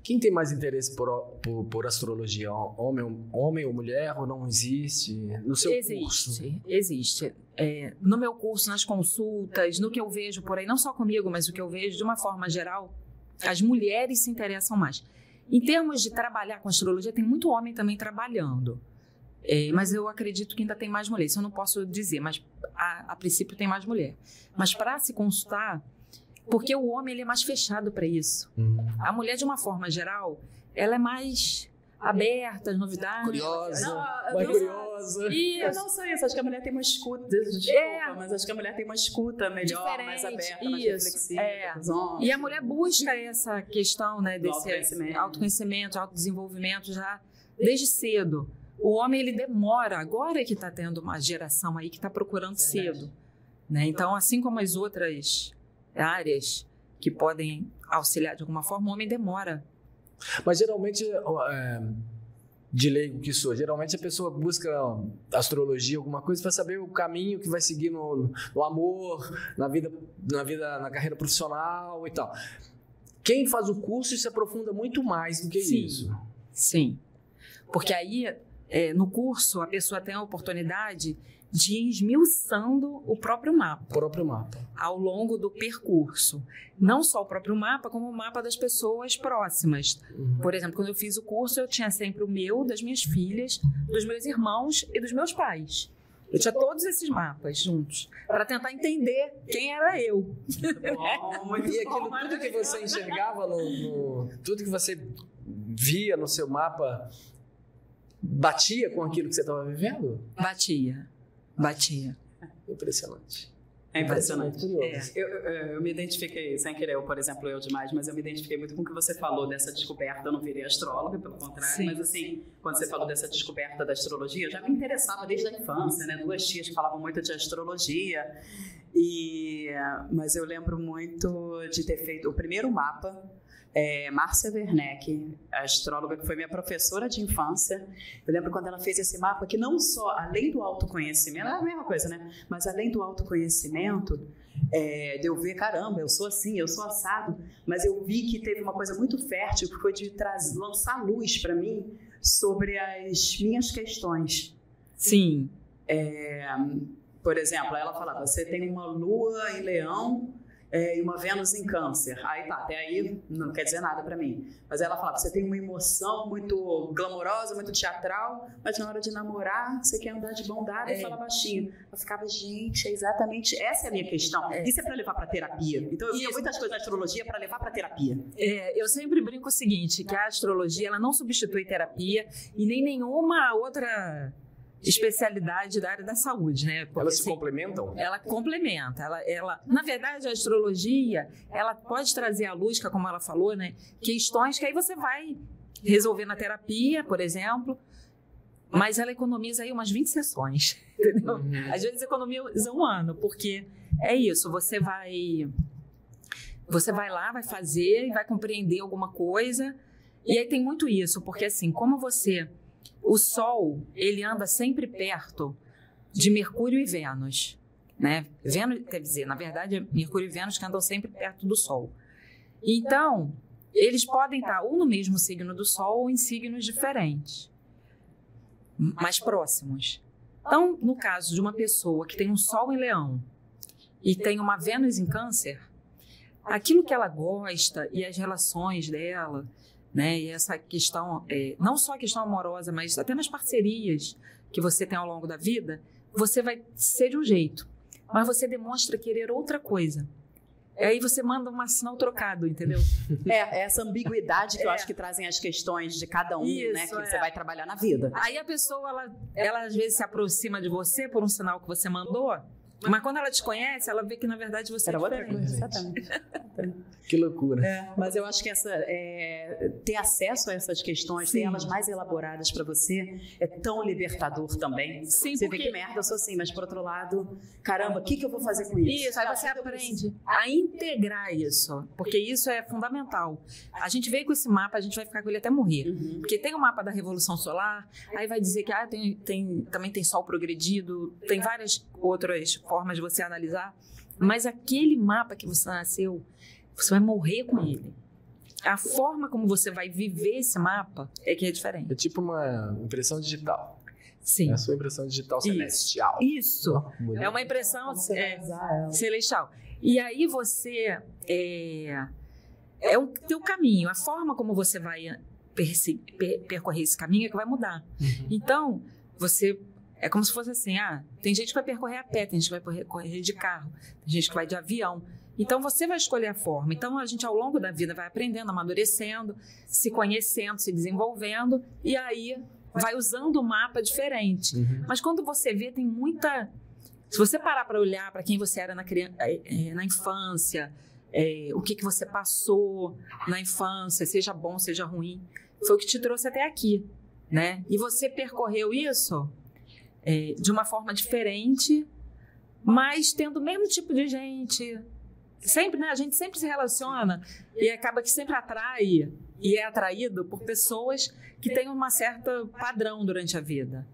Quem tem mais interesse por astrologia? Homem ou mulher, ou não existe? No seu curso? Existe. No meu curso, nas consultas, no que eu vejo por aí, não só comigo, mas o que eu vejo de uma forma geral, as mulheres se interessam mais. Em termos de trabalhar com astrologia, tem muito homem também trabalhando. Mas eu acredito que ainda tem mais mulher. Isso eu não posso dizer, mas a princípio tem mais mulher. Mas para se consultar, porque o homem ele é mais fechado para isso. A mulher, de uma forma geral, ela é mais aberta às novidades. Curiosa. Eu não sou isso. Acho que a mulher tem uma escuta. Desculpa, mas acho que a mulher tem uma escuta melhor, diferente, mais aberta, mais reflexiva. E a mulher busca essa questão, né, desse autoconhecimento, autodesenvolvimento já desde cedo. O homem, ele demora. Agora é que está tendo uma geração aí que está procurando cedo. Né? Então, assim como as outras áreas que podem auxiliar de alguma forma, o homem demora. Mas geralmente, de leigo que sou, geralmente a pessoa busca astrologia, alguma coisa, para saber o caminho que vai seguir no amor, na vida, na carreira profissional e tal. quem faz o curso se aprofunda muito mais do que isso. Sim, porque aí no curso a pessoa tem a oportunidade de ir esmiuçando o próprio mapa. Ao longo do percurso. Não só o próprio mapa, como o mapa das pessoas próximas. Por exemplo, quando eu fiz o curso, eu tinha sempre o meu, das minhas filhas, dos meus irmãos e dos meus pais. Eu tinha todos esses mapas juntos, para tentar entender quem era eu. E aquilo, tudo que você enxergava, tudo que você via no seu mapa, batia com aquilo que você estava vivendo? Batia. Impressionante. É impressionante. Eu me identifiquei, sem querer, por exemplo, eu demais, mas eu me identifiquei muito com o que você falou dessa descoberta. Eu não virei astróloga, pelo contrário, sim. Mas assim, quando você falou dessa descoberta da astrologia, eu já me interessava desde a infância, né? 2 tias que falavam muito de astrologia, mas eu lembro muito de ter feito o primeiro mapa. Márcia Werneck, a astróloga que foi minha professora de infância, eu lembro quando ela fez esse mapa que não só, além do autoconhecimento, é a mesma coisa, né? Mas além do autoconhecimento, de eu ver, caramba, eu sou assim, eu sou assado, mas eu vi que teve uma coisa muito fértil que foi de lançar luz para mim sobre as minhas questões. Sim. Por exemplo, ela falava, você tem uma lua em Leão e uma Vênus em Câncer. Aí tá, até aí não quer dizer nada pra mim. Mas ela falava, você tem uma emoção muito glamourosa, muito teatral, mas na hora de namorar, você quer andar de mão dada e falar baixinho. Eu ficava, gente, é exatamente essa é a minha questão. Isso é pra levar pra terapia. Então eu via muitas coisas na astrologia pra levar pra terapia. Eu sempre brinco o seguinte, que a astrologia ela não substitui terapia e nem nenhuma outra especialidade da área da saúde, né? Porque, elas se complementam? Ela complementa. Na verdade, a astrologia, ela pode trazer à luz, como ela falou, né? Questões que aí você vai resolver na terapia, por exemplo, mas ela economiza aí umas 20 sessões, entendeu? Às vezes economiza um ano, porque é isso, você vai lá, vai fazer e vai compreender alguma coisa, e aí tem muito isso, porque assim, o Sol, ele anda sempre perto de Mercúrio e Vênus, né? Vênus, quer dizer, na verdade, é Mercúrio e Vênus que andam sempre perto do Sol. Então, eles podem estar ou no mesmo signo do Sol ou em signos diferentes, mais próximos. Então, no caso de uma pessoa que tem um Sol em Leão e tem uma Vênus em Câncer, aquilo que ela gosta e as relações dela, né? E essa questão, não só a questão amorosa, mas até nas parcerias que você tem ao longo da vida, você vai ser de um jeito, mas você demonstra querer outra coisa. Aí você manda um sinal trocado, entendeu? Essa ambiguidade que eu acho que trazem as questões de cada um, isso, né? Que você vai trabalhar na vida. Aí a pessoa, ela às vezes se aproxima de você por um sinal que você mandou, mas quando ela te conhece, ela vê que na verdade você era outra coisa. Exatamente. Que loucura. Mas eu acho que ter acesso a essas questões, ter elas mais elaboradas para você, é tão libertador também. Sim, você vê que merda, eu sou assim, mas por outro lado, caramba, o que eu vou fazer com isso? Isso, aí você aprende a integrar isso, porque isso é fundamental. A gente veio com esse mapa, a gente vai ficar com ele até morrer. Porque tem o mapa da Revolução Solar, aí vai dizer que também tem Sol progredido, tem várias outras formas de você analisar, mas aquele mapa que você nasceu, você vai morrer com ele. A forma como você vai viver esse mapa é que é diferente. É tipo uma impressão digital. Sim. É a sua impressão digital celestial. Isso. É uma impressão celestial. E aí você é o teu caminho, a forma como você vai percorrer esse caminho é que vai mudar. Então, é como se fosse assim, tem gente que vai percorrer a pé, tem gente que vai percorrer de carro, tem gente que vai de avião. Então, você vai escolher a forma. Então, a gente, ao longo da vida, vai aprendendo, amadurecendo, se conhecendo, se desenvolvendo, e aí vai usando o mapa diferente. Mas quando você vê, tem muita... Se você parar para olhar para quem você era na infância, o que você passou na infância, seja bom, seja ruim, foi o que te trouxe até aqui, né? E você percorreu isso de uma forma diferente, mas tendo o mesmo tipo de gente. Sempre, né? A gente sempre se relaciona e acaba que sempre atrai e é atraído por pessoas que têm uma certa padrão durante a vida.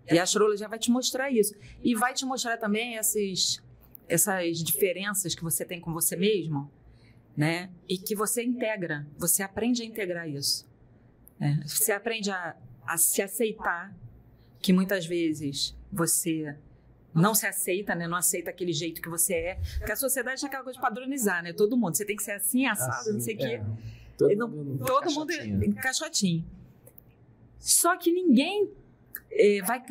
E a astrologia vai te mostrar isso. E vai te mostrar também essas diferenças que você tem com você mesmo. né? E que você integra, você aprende a integrar isso. Né? Você aprende a se aceitar, que muitas vezes você não se aceita, né? Não aceita aquele jeito que você é. Porque a sociedade é aquela coisa de padronizar, né? Todo mundo, você tem que ser assim, assado, não sei o quê. Todo mundo encaixotinho. Só que ninguém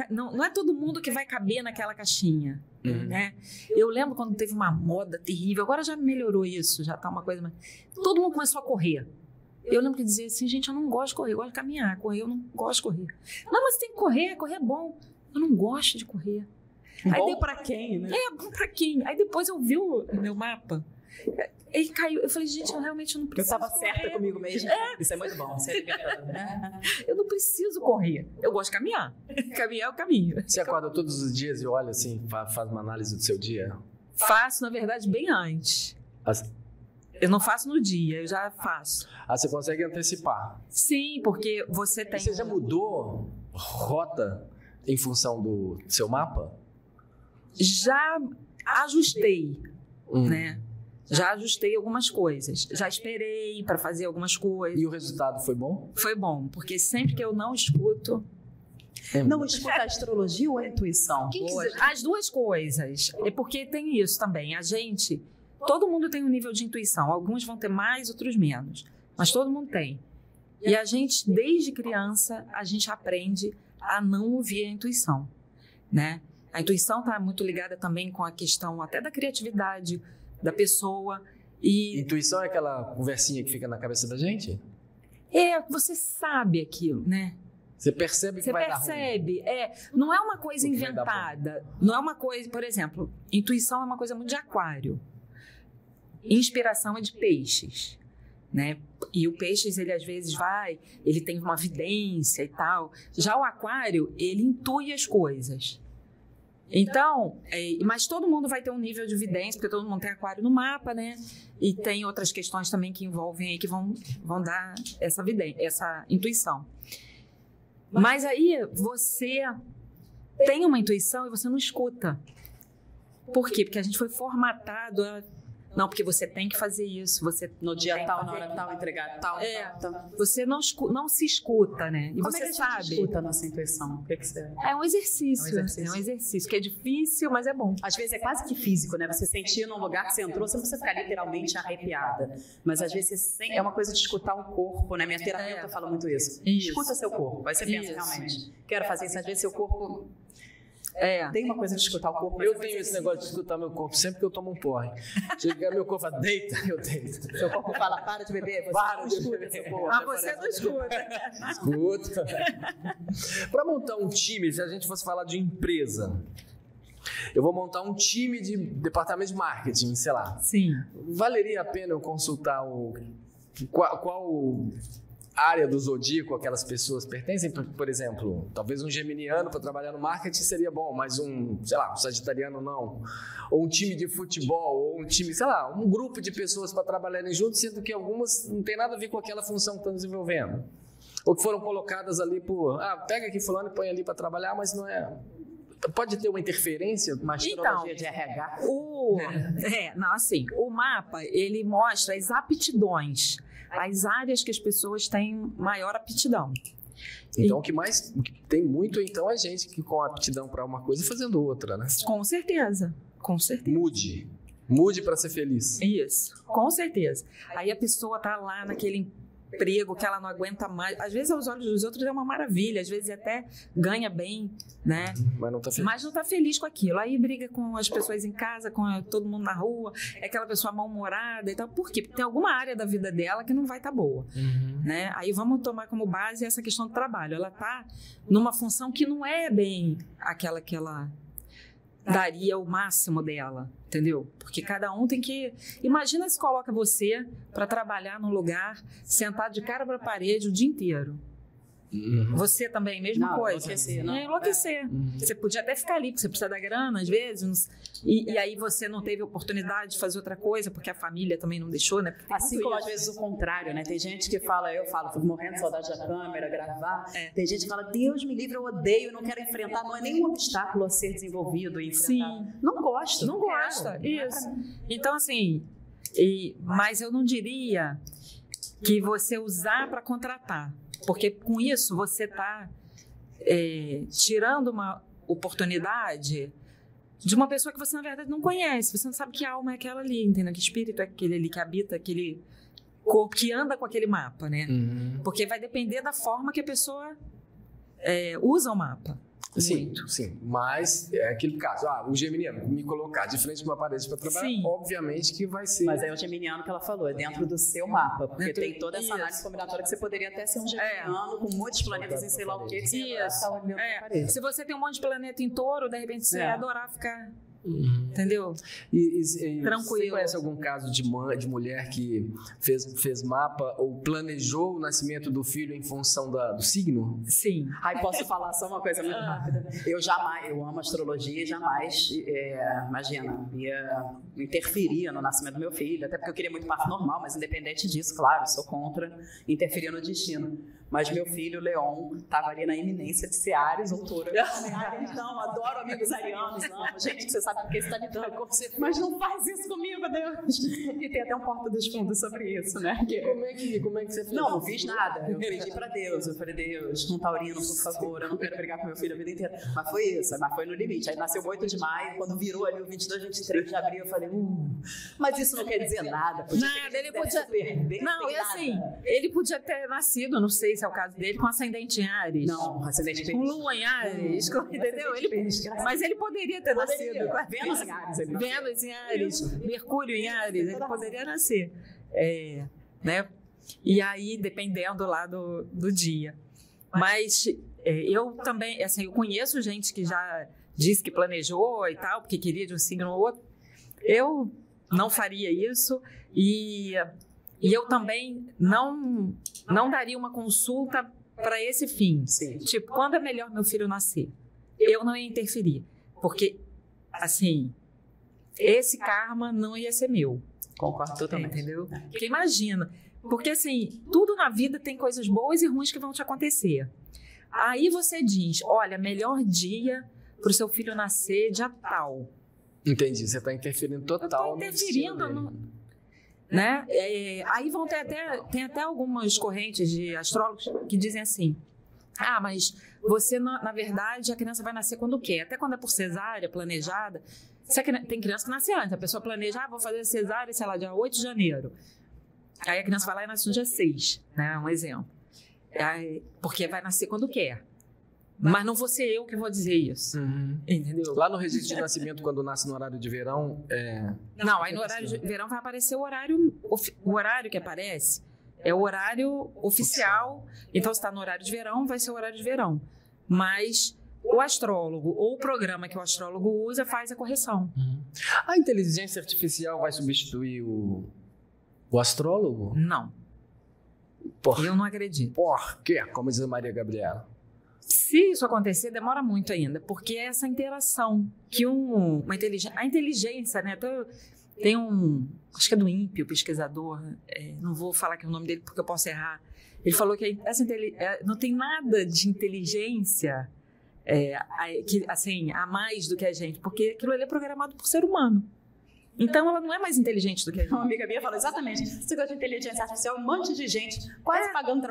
não é todo mundo que vai caber naquela caixinha. Né? Eu lembro quando teve uma moda terrível, agora já melhorou isso, já tá uma coisa mais... Todo mundo começou a correr. Eu lembro que dizia assim, gente, eu não gosto de correr, eu gosto de caminhar, correr, eu não gosto de correr. Não, mas tem que correr é bom. Eu não gosto de correr. Bom pra quem, né? Bom pra quem? Aí depois eu vi o meu mapa, ele caiu, eu falei, gente, eu realmente não preciso. Eu estava certa comigo mesmo. Isso é muito bom, isso é libertador, né? Eu não preciso correr, eu gosto de caminhar. Caminhar é o caminho. Você acorda todos os dias e olha assim, faz uma análise do seu dia? Faço, na verdade, bem antes. Eu não faço no dia, eu já faço. Você consegue antecipar? Sim, porque você tem... E você já mudou rota em função do seu mapa? Já ajustei, né? Já ajustei algumas coisas. Já esperei para fazer algumas coisas. E o resultado foi bom? Foi bom, porque sempre que eu não escuto... Não escuta a astrologia ou a intuição? As duas coisas. É porque tem isso também. Todo mundo tem um nível de intuição. Alguns vão ter mais, outros menos. Mas todo mundo tem. E a gente, desde criança, a gente aprende a não ouvir a intuição, né? A intuição está muito ligada também com a questão até da criatividade da pessoa. Intuição é aquela conversinha que fica na cabeça da gente? Você sabe aquilo, né? Você percebe que vai dar ruim. Você percebe. Não é uma coisa inventada. Não é uma coisa... Por exemplo, intuição é uma coisa muito de aquário. Inspiração é de peixes, né? E o peixes, ele às vezes ele tem uma vidência e tal. Já o aquário, ele intui as coisas. Então, mas todo mundo vai ter um nível de vidência, porque todo mundo tem aquário no mapa, né? E tem outras questões também que envolvem aí, que vão dar essa vidência, essa intuição. Mas aí você tem uma intuição e você não escuta. Por quê? Porque a gente foi formatado Não, porque você tem que fazer isso. Você no dia tal, na hora tal, entregar tal. Você não se escuta, né? E como você é que sabe. A gente escuta a nossa intuição? O que você... É um exercício. É um exercício que é difícil, mas é bom. Às vezes é quase que físico, né? Você sentir num lugar que você entrou, você não precisa ficar literalmente arrepiada. Mas às vezes é uma coisa de escutar o corpo, né? Minha terapeuta fala muito isso. Escuta seu corpo. Aí você pensa, realmente, quero fazer isso. Às vezes seu corpo... Tem uma coisa de escutar o corpo. Eu tenho esse negócio de escutar meu corpo sempre que eu tomo um porre. Chega meu corpo fala, deita, eu deito. Seu corpo fala, para de beber, você não escuta seu corpo. Você não escuta. Escuta. Para montar um time, se a gente fosse falar de empresa, eu vou montar um time de departamento de marketing, sei lá. Sim. Valeria a pena eu consultar qual área do zodíaco aquelas pessoas pertencem? Por exemplo, talvez um geminiano para trabalhar no marketing seria bom, mas um sagitariano não. Ou um time de futebol, ou um time, um grupo de pessoas para trabalharem juntos, sendo que algumas não tem nada a ver com aquela função que estão desenvolvendo. Ou que foram colocadas ali pega aqui fulano e põe ali para trabalhar, mas não é... Pode ter uma interferência, uma astrologia de RH? O mapa, ele mostra as aptidões, as áreas que as pessoas têm maior aptidão. Então, o que tem muito, então, é gente que com aptidão para uma coisa fazendo outra, né? Com certeza. Mude para ser feliz. Isso, com certeza. Aí a pessoa tá lá naquele emprego que ela não aguenta mais. Às vezes, aos olhos dos outros é uma maravilha, às vezes até ganha bem, né? Mas não tá feliz com aquilo. Aí briga com as pessoas em casa, com todo mundo na rua, é aquela pessoa mal-humorada e tal. Por quê? Porque tem alguma área da vida dela que não vai estar boa, né? Aí vamos tomar como base essa questão do trabalho. Ela tá numa função que não é bem aquela que ela daria o máximo dela, entendeu? Porque cada um tem que... Imagina se coloca você para trabalhar num lugar, sentado de cara para a parede o dia inteiro. Você também, mesma coisa. Enlouquecer. Você podia até ficar ali, porque você precisa da grana, às vezes, e aí você não teve oportunidade de fazer outra coisa, porque a família também não deixou, né? Assim como às vezes o contrário, né? Tem gente que fala, tô morrendo de saudade da câmera, gravar. Tem gente que fala, Deus me livre, eu odeio, não quero enfrentar, não é nenhum obstáculo a ser desenvolvido e enfrentar. Sim. Não gosto. Não gosta, isso. Então, assim... Mas eu não diria que você usar para contratar, porque com isso você está tirando uma oportunidade de uma pessoa que você, na verdade, não conhece. Você não sabe que alma é aquela ali, entendeu? Que espírito é aquele ali que habita aquele corpo, que anda com aquele mapa, né? Porque vai depender da forma que a pessoa usa o mapa. Sim, sim, mas é aquele caso, o geminiano, me colocar de frente a uma parede para trabalhar, sim, obviamente que vai ser... Mas é o geminiano que ela falou, é dentro do seu mapa, porque tem toda essa análise combinatória que você poderia até ser um geminiano com muitos planetas em sei lá o que você ia estar olhando pra parede. Se você tem um monte de planeta em touro, de repente você ia adorar ficar... Entendeu? Tranquilo. Você conhece algum caso de mulher que fez mapa ou planejou o nascimento do filho em função do signo? Sim. Aí posso falar só uma coisa muito rápida. Eu amo astrologia e jamais, imagina, interferia no nascimento do meu filho, até porque eu queria muito parto normal, mas independente disso, claro, sou contra interferir no destino. Mas meu filho, Leon, estava ali na iminência de ser Áries ou Touro. Então, adoro amigos arianos, amo. Gente, você sabe porque você está lidando com você, mas não faz isso comigo, Deus. E tem até um Porta dos Fundos sobre isso, né? Como é que você fez? Não fiz nada. Eu pedi para Deus. Eu falei, Deus, um taurino, por favor, eu não quero brigar com meu filho a vida inteira. Mas foi isso, mas foi no limite. Aí nasceu 8 de maio, quando virou ali o 22, 23 de abril, eu falei, mas isso não quer dizer nada. Nada, ele podia... Não, e assim, ele podia ter nascido, não sei se é o caso dele, com ascendente em Áries. Não, ascendente em com Lua em Áries, entendeu? Mas ele poderia ter nascido. Vênus em Áries. Vênus em Áries, Mercúrio em Áries, ele poderia nascer. Né? E aí, dependendo lá do dia. Mas eu também, assim, eu conheço gente que já disse que planejou e tal, porque queria de um signo ou outro. Eu não faria isso e eu também não daria uma consulta para esse fim. Sim. Tipo, quando é melhor meu filho nascer? Eu não ia interferir, porque, assim, esse karma não ia ser meu. Concordo totalmente. Entendeu? Porque imagina, porque assim, tudo na vida tem coisas boas e ruins que vão te acontecer. Aí você diz, olha, melhor dia para o seu filho nascer dia tal. Entendi, você está interferindo total. Eu estou interferindo né? Aí vão ter tem até algumas correntes de astrólogos que dizem assim, mas você, na verdade, a criança vai nascer quando quer, até quando é por cesárea, planejada. Tem criança que nasce antes, a pessoa planeja, vou fazer cesárea, sei lá, dia 8 de janeiro. Aí a criança vai lá e nasce no dia 6, né? Um exemplo. Porque vai nascer quando quer. Mas não vou ser eu que vou dizer isso. Entendeu? Lá no registro de nascimento, quando nasce no horário de verão... Não, aí no horário de verão vai aparecer o horário que aparece. É o horário oficial. Então, se está no horário de verão, vai ser o horário de verão. Mas o astrólogo ou o programa que o astrólogo usa faz a correção. A inteligência artificial vai substituir o astrólogo? Não. Eu não acredito. Por quê? Como diz a Maria Gabriela. Se isso acontecer, demora muito ainda, porque é essa interação que a inteligência, né? Tem acho que é do INPE, o pesquisador, não vou falar que é o nome dele porque eu posso errar. Ele falou que não tem nada de inteligência que, assim, a mais do que a gente, porque aquilo ali é programado por ser humano. Então, ela não é mais inteligente do que a gente. Uma amiga minha falou exatamente. Você gosta de inteligência artificial, um monte de gente quase pagando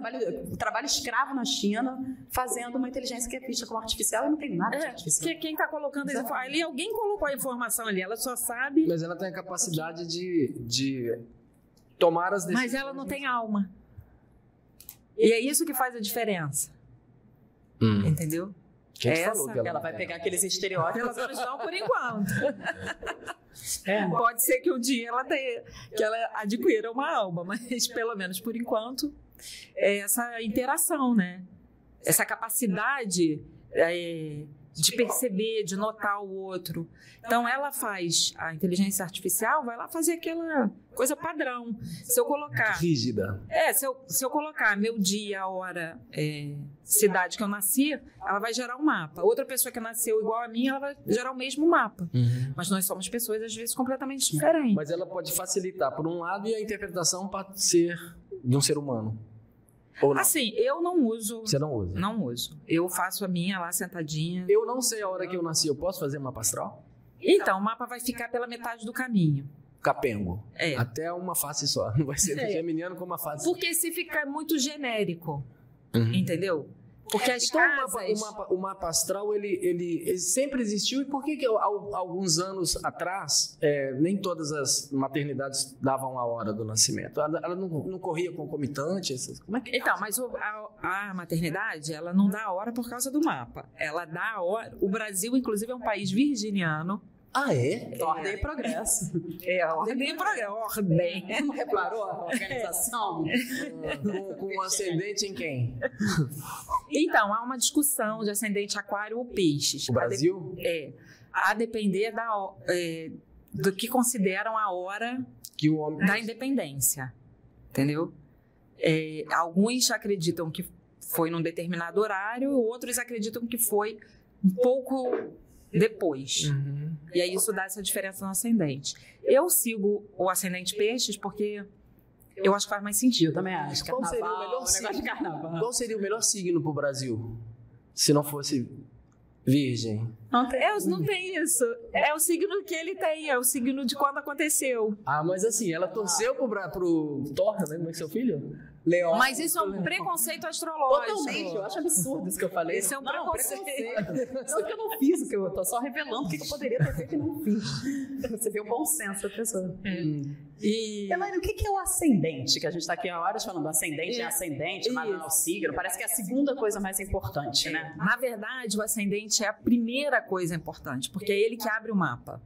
trabalho escravo na China, fazendo uma inteligência que é vista como artificial e não tem nada de artificial. Quem está colocando isso ali, alguém colocou a informação ali, ela só sabe... Mas ela tem a capacidade de tomar as decisões. Mas ela não tem alma. E é isso que faz a diferença. Entendeu? Ela vai pegar aqueles estereótipos. Pelo menos não por enquanto. Pode ser que um dia que ela adquira uma alma, mas pelo menos por enquanto é essa interação, né? Essa capacidade de perceber, de notar o outro. Então ela faz, a inteligência artificial vai lá fazer aquela coisa padrão. Se eu colocar... Rígida. Se eu colocar meu dia, a hora, cidade que eu nasci, ela vai gerar um mapa. Outra pessoa que nasceu igual a mim, ela vai gerar o mesmo mapa. Mas nós somos pessoas, às vezes, completamente diferentes. Mas ela pode facilitar, por um lado, e a interpretação pode ser de um ser humano. Ou não? Assim, eu não uso. Você não usa? Não uso. Eu faço a minha lá sentadinha. Eu não sei a hora que eu nasci. Eu posso fazer mapa astral? Então, o mapa vai ficar pela metade do caminho. capengo. Até uma face só. Não vai ser geminiano com uma face. Porque se ficar muito genérico, entendeu? Porque as então, casas... o mapa astral, ele sempre existiu. E por que há alguns anos atrás, nem todas as maternidades davam a hora do nascimento? Ela não corria concomitante? Como é que então, mas a maternidade, ela não dá a hora por causa do mapa. Ela dá a hora... O Brasil, inclusive, é um país virginiano. Ah, é? Ordem e progresso. Ordem e progresso. Ordem. Não reparou a organização? Com ascendente em quem? Então, há uma discussão de ascendente aquário ou peixes. O Brasil? A depender do que consideram a hora que o homem... da independência. Entendeu? Alguns acreditam que foi num determinado horário, outros acreditam que foi um pouco depois. E aí isso dá essa diferença no ascendente. Eu sigo o ascendente peixes porque eu acho que faz mais sentido. Eu também acho. Qual seria o melhor signo? Qual seria o melhor signo para o Brasil? Se não fosse Virgem. Não tem isso. É o signo que ele tem, é o signo de quando aconteceu. Ah, mas assim, ela torceu pro Thor, né? Como é seu filho? Leão. Mas isso é um preconceito astrológico. Totalmente, eu acho absurdo isso que eu falei. Isso é um preconceito. Não que eu não fiz o que eu tô só revelando o que eu poderia ter feito e não fiz. Você vê o bom senso da pessoa. Elaine, o que é o ascendente? Que a gente está aqui há horas falando ascendente, mas não é o signo. Parece que é a segunda coisa mais importante, né? Na verdade, o ascendente é a primeira coisa importante, porque é ele que abre o mapa.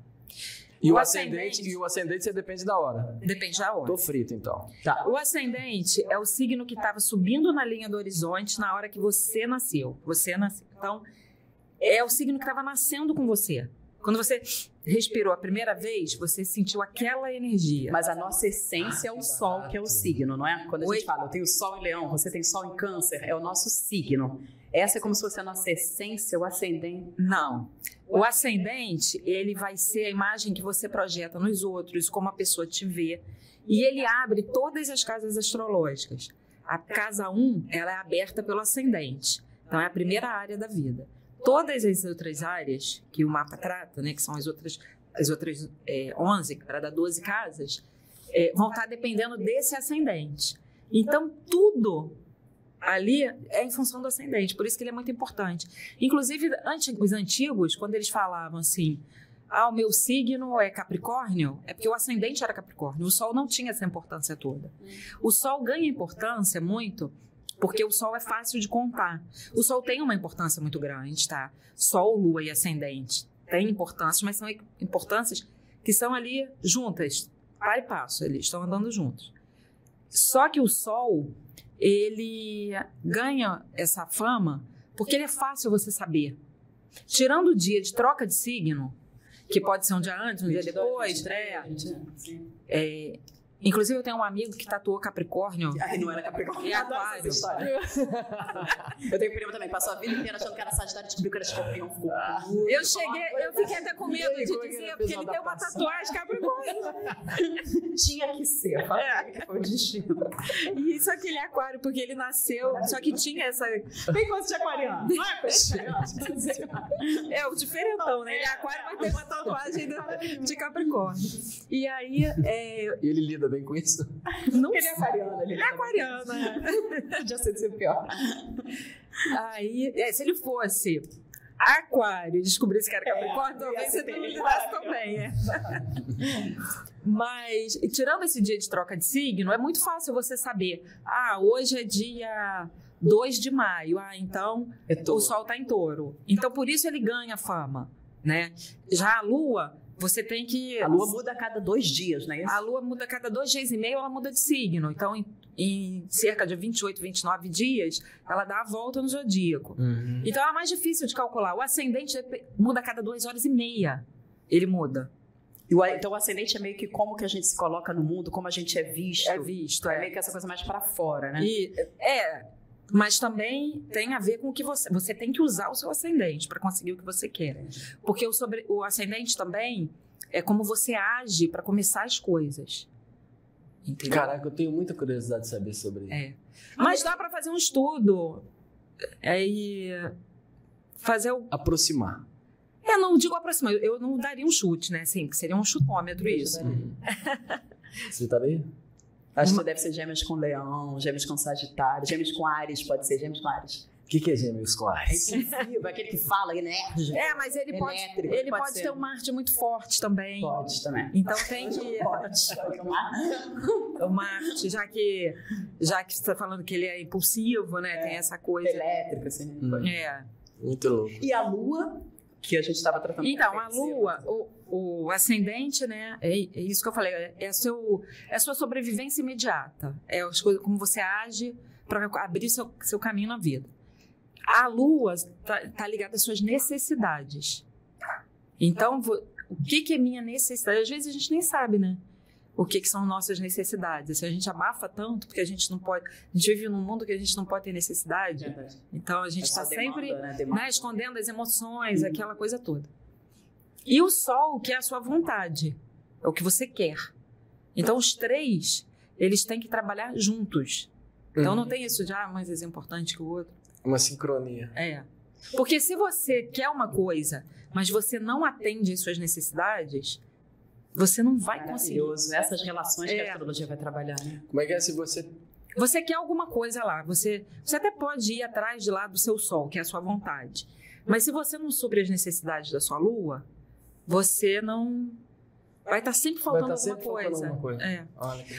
E o ascendente você depende da hora. Depende da hora. Tô frito, então. Tá. O ascendente é o signo que estava subindo na linha do horizonte na hora que você nasceu. Então, é o signo que estava nascendo com você. Quando você respirou a primeira vez, você sentiu aquela energia. Mas a nossa essência é o sol, que é o signo, não é? Quando a gente fala, eu tenho sol em leão, você tem sol em câncer, é o nosso signo. Essa é como se fosse a nossa essência, o ascendente. Não. O ascendente, ele vai ser a imagem que você projeta nos outros, como a pessoa te vê. E ele abre todas as casas astrológicas. A casa 1, ela é aberta pelo ascendente. Então, é a primeira área da vida. Todas as outras áreas que o mapa trata, né, que são as outras 11, para dar 12 casas, vão estar dependendo desse ascendente. Então, tudo ali é em função do ascendente, por isso que ele é muito importante. Inclusive, os antigos, quando eles falavam assim, o meu signo é Capricórnio, é porque o ascendente era Capricórnio, o Sol não tinha essa importância toda. O Sol ganha importância muito porque o Sol é fácil de contar. O Sol tem uma importância muito grande, tá? Sol, Lua e Ascendente têm importâncias, mas são importâncias que são ali juntas, par e passo, eles estão andando juntos. Só que o Sol, ele ganha essa fama porque ele é fácil você saber. Tirando o dia de troca de signo, que pode ser um dia antes, um dia depois, inclusive, eu tenho um amigo que tatuou Capricórnio. Não era Capricórnio. É Aquário. Eu tenho um primo também, passou a vida inteira achando que era Sagitário, descobriu que era Escorpião. Eu fiquei até com medo de dizer, porque ele tem uma tatuagem Capricórnio. Tinha que ser, foi o destino. E isso aqui ele é Aquário, porque ele nasceu, só que tinha essa... Bem coisa de aquariano. Não é coisa de o diferentão, né? Ele é Aquário, mas tem uma tatuagem de Capricórnio. E aí... E ele lida bem com isso? Não, ele é aquariano. Ele é aquariano. Podia ser pior. Aí, se ele fosse Aquário e descobrisse que era Capricórnio, talvez você não lidasse tão bem. Mas, tirando esse dia de troca de signo, é muito fácil você saber. Hoje é dia 2 de maio. Então, o Sol está em Touro. Então, por isso ele ganha fama, né? Já a Lua... Você tem que... A Lua muda a cada 2 dias, não é isso? A Lua muda a cada 2 dias e meio, ela muda de signo. Então, em cerca de 28, 29 dias, ela dá a volta no zodíaco. Então, é mais difícil de calcular. O ascendente muda a cada 2 horas e meia. Ele muda. Então, o ascendente é meio que como que a gente se coloca no mundo, como a gente é visto. É meio que essa coisa mais para fora, né? Mas também tem a ver com o que você tem que usar o seu ascendente para conseguir o que você quer. Porque o ascendente também é como você age para começar as coisas. Entendeu? Caraca, eu tenho muita curiosidade de saber sobre isso. Mas dá para fazer um estudo e fazer aproximar. Eu não digo aproximar, eu não daria um chute, né? Assim, que seria um chutômetro isso. Você estaria? Acho que deve ser gêmeos com leão, gêmeos com sagitário, gêmeos com Áries, pode ser gêmeos com Áries. O que é gêmeos com Áries? Aquele que fala, enérgico. Mas ele pode ter um Marte muito forte também. Pode também. Então tem que... O Marte, já que você está falando que ele é impulsivo, né? Tem essa coisa... Elétrica, assim. Muito louco. E a Lua, que a gente estava tratando... Então, a Lua, o ascendente, né? É isso que eu falei. É a sua sobrevivência imediata. É as coisas, como você age para abrir seu caminho na vida. A Lua tá ligada às suas necessidades. Então, o que é minha necessidade? Às vezes a gente nem sabe, né? O que são nossas necessidades. Assim, a gente abafa tanto porque a gente não pode... A gente vive num mundo que a gente não pode ter necessidade. Então, a gente está sempre escondendo as emoções, aquela coisa toda. E o Sol, que é a sua vontade. É o que você quer. Então, os três, eles têm que trabalhar juntos. Então, não tem isso de, mais é importante que o outro. Uma sincronia. Porque se você quer uma coisa, mas você não atende às suas necessidades, você não vai conseguir. Essas relações que a astrologia vai trabalhar. Né? Como é que é se você... Você quer alguma coisa lá, você até pode ir atrás de lá do seu Sol, que é a sua vontade. Mas se você não supre as necessidades da sua Lua, você não... Vai estar sempre faltando alguma coisa.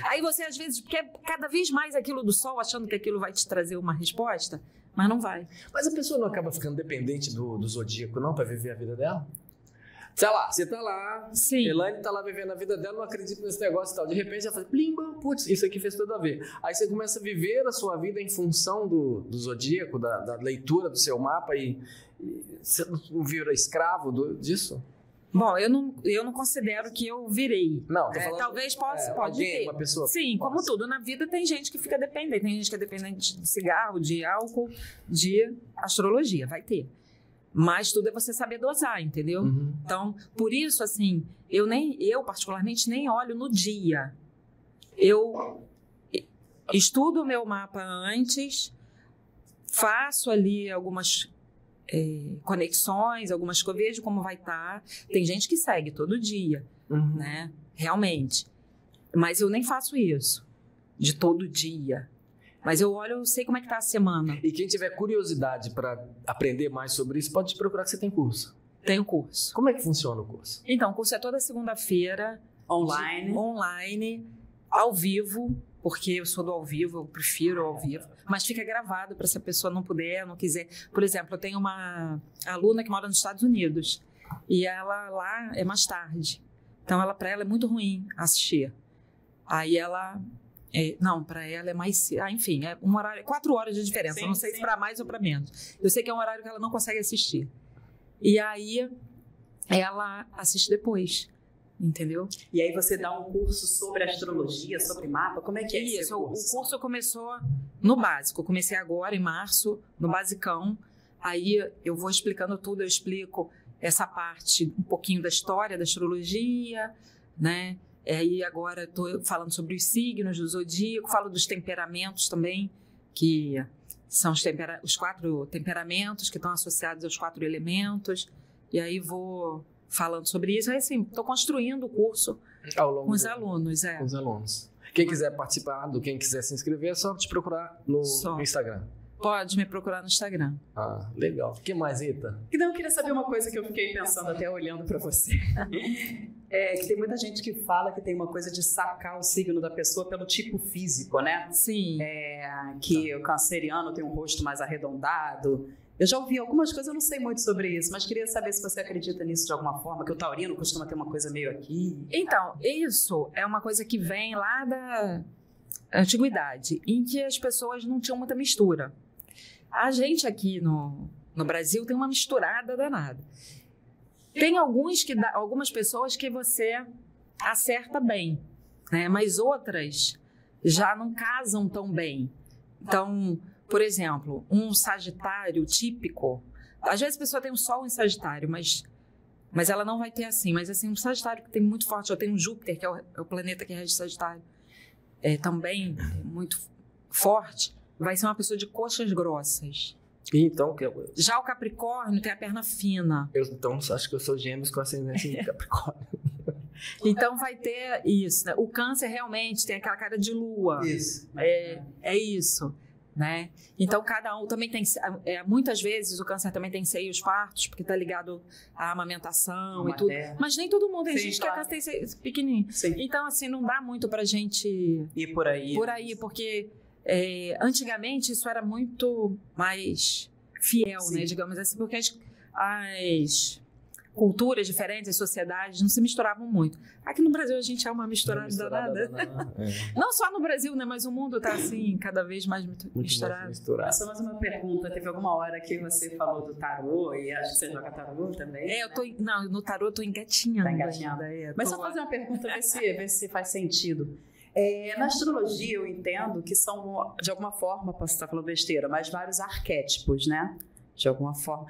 Aí você, às vezes, quer cada vez mais aquilo do Sol, achando que aquilo vai te trazer uma resposta, mas não vai. Mas a pessoa não acaba ficando dependente do zodíaco, não, para viver a vida dela? Sei lá, você tá lá, Elaine tá lá vivendo a vida dela, não acredita nesse negócio e tal. De repente ela fala, plimba, putz, isso aqui fez tudo a ver. Aí você começa a viver a sua vida em função do zodíaco, da leitura do seu mapa e você não vira escravo disso? Bom, eu não considero que eu virei. Não, tô falando, talvez pode ter. Uma pessoa. Sim, como tudo na vida tem gente que fica dependente. Tem gente que é dependente de cigarro, de álcool, de astrologia. Vai ter. Mas tudo é você saber dosar, entendeu? Então, por isso, assim, eu particularmente nem olho no dia. Eu estudo o meu mapa antes, faço ali algumas conexões, algumas coisas, vejo como vai estar. Tem gente que segue todo dia, né? Realmente. Mas eu nem faço isso de todo dia. Mas eu olho, eu sei como é que está a semana. E quem tiver curiosidade para aprender mais sobre isso, pode te procurar que você tem curso. Tem o curso. Como é que funciona o curso? Então, o curso é toda segunda-feira. Online, ao vivo, porque eu sou do ao vivo, eu prefiro ao vivo. Mas fica gravado para se a pessoa não puder, não quiser. Por exemplo, eu tenho uma aluna que mora nos Estados Unidos e ela lá é mais tarde. Então, para ela é muito ruim assistir. Aí ela... não, para ela é mais... enfim, é um horário... 4 horas de diferença. Não sei se para mais ou para menos. Eu sei que é um horário que ela não consegue assistir. E aí, ela assiste depois. Entendeu? E aí você dá um curso sobre astrologia, sobre mapa? Como é que é esse curso? O curso começou no básico. Eu comecei agora, em março, no basicão. Aí eu vou explicando tudo. Eu explico essa parte, um pouquinho da história da astrologia, né? Aí agora estou falando sobre os signos do zodíaco, falo dos temperamentos também, que são os 4 temperamentos que estão associados aos 4 elementos. E aí vou falando sobre isso. Aí, assim, estou construindo o curso com os alunos. Com os alunos. Quem quiser participar, quem quiser se inscrever, é só te procurar no Instagram. Pode me procurar no Instagram. Legal. O que mais, Rita? Eu queria saber uma coisa que eu fiquei pensando até olhando para você. Que tem muita gente que fala que tem uma coisa de sacar o signo da pessoa pelo tipo físico, né? Sim. Que o canceriano tem um rosto mais arredondado. Eu já ouvi algumas coisas, eu não sei muito sobre isso, mas queria saber se você acredita nisso de alguma forma, que o taurino costuma ter uma coisa meio aqui. Então, isso é uma coisa que vem lá da antiguidade, em que as pessoas não tinham muita mistura. A gente aqui no Brasil tem uma misturada danada. Tem algumas pessoas que você acerta bem, né? Mas outras já não casam tão bem. Então, por exemplo, um Sagitário típico, às vezes a pessoa tem um Sol em Sagitário, mas ela não vai ter assim. Mas assim, um Sagitário que tem muito forte, eu tenho um Júpiter, que é o planeta que rege Sagitário, também muito forte, vai ser uma pessoa de coxas grossas. Então, Já o Capricórnio tem a perna fina. Então, acho que eu sou Gêmeos com ascendente em Capricórnio. Então vai ter isso, né? O Câncer realmente tem aquela cara de lua. Isso. É isso, né? Então cada um também tem... muitas vezes o Câncer também tem seios fartos, porque tá ligado à amamentação e tudo. Mas nem todo mundo. Tem gente que a Câncer tem seios pequenininho. Sim. Então, assim, não dá muito pra gente... ir por aí. Porque antigamente isso era muito mais fiel, né? Digamos assim, porque as culturas diferentes, as sociedades não se misturavam muito. Aqui no Brasil a gente é uma misturada danada. Não só no Brasil, né? Mas o mundo está assim, cada vez mais misturado. Só mais uma pergunta. Teve alguma hora que você falou do tarô e acho que você joga tarô também? No tarô eu tô engatinhando. Tá engatinhando. Mas só fazer uma pergunta, ver se faz sentido. Na astrologia eu entendo que são, de alguma forma, posso estar falando besteira, mas vários arquétipos, né? De alguma forma.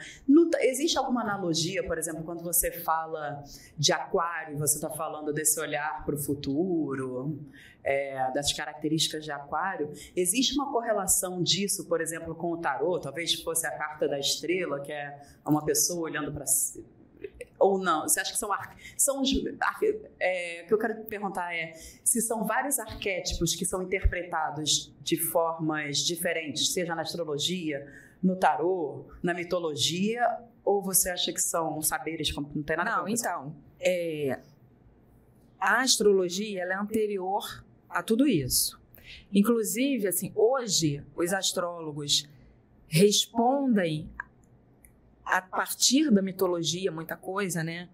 Existe alguma analogia, por exemplo, quando você fala de aquário, você está falando desse olhar para o futuro, das características de aquário, existe uma correlação disso, por exemplo, com o tarô? Talvez fosse a carta da estrela, que é uma pessoa olhando para si. Ou não? Você acha que são os... o que eu quero perguntar se são vários arquétipos que são interpretados de formas diferentes, seja na astrologia, no tarô, na mitologia, ou você acha que são saberes que não tem nada a ver? Não, então, a astrologia ela é anterior a tudo isso. Inclusive, assim, hoje os astrólogos respondem a partir da mitologia muita coisa, né?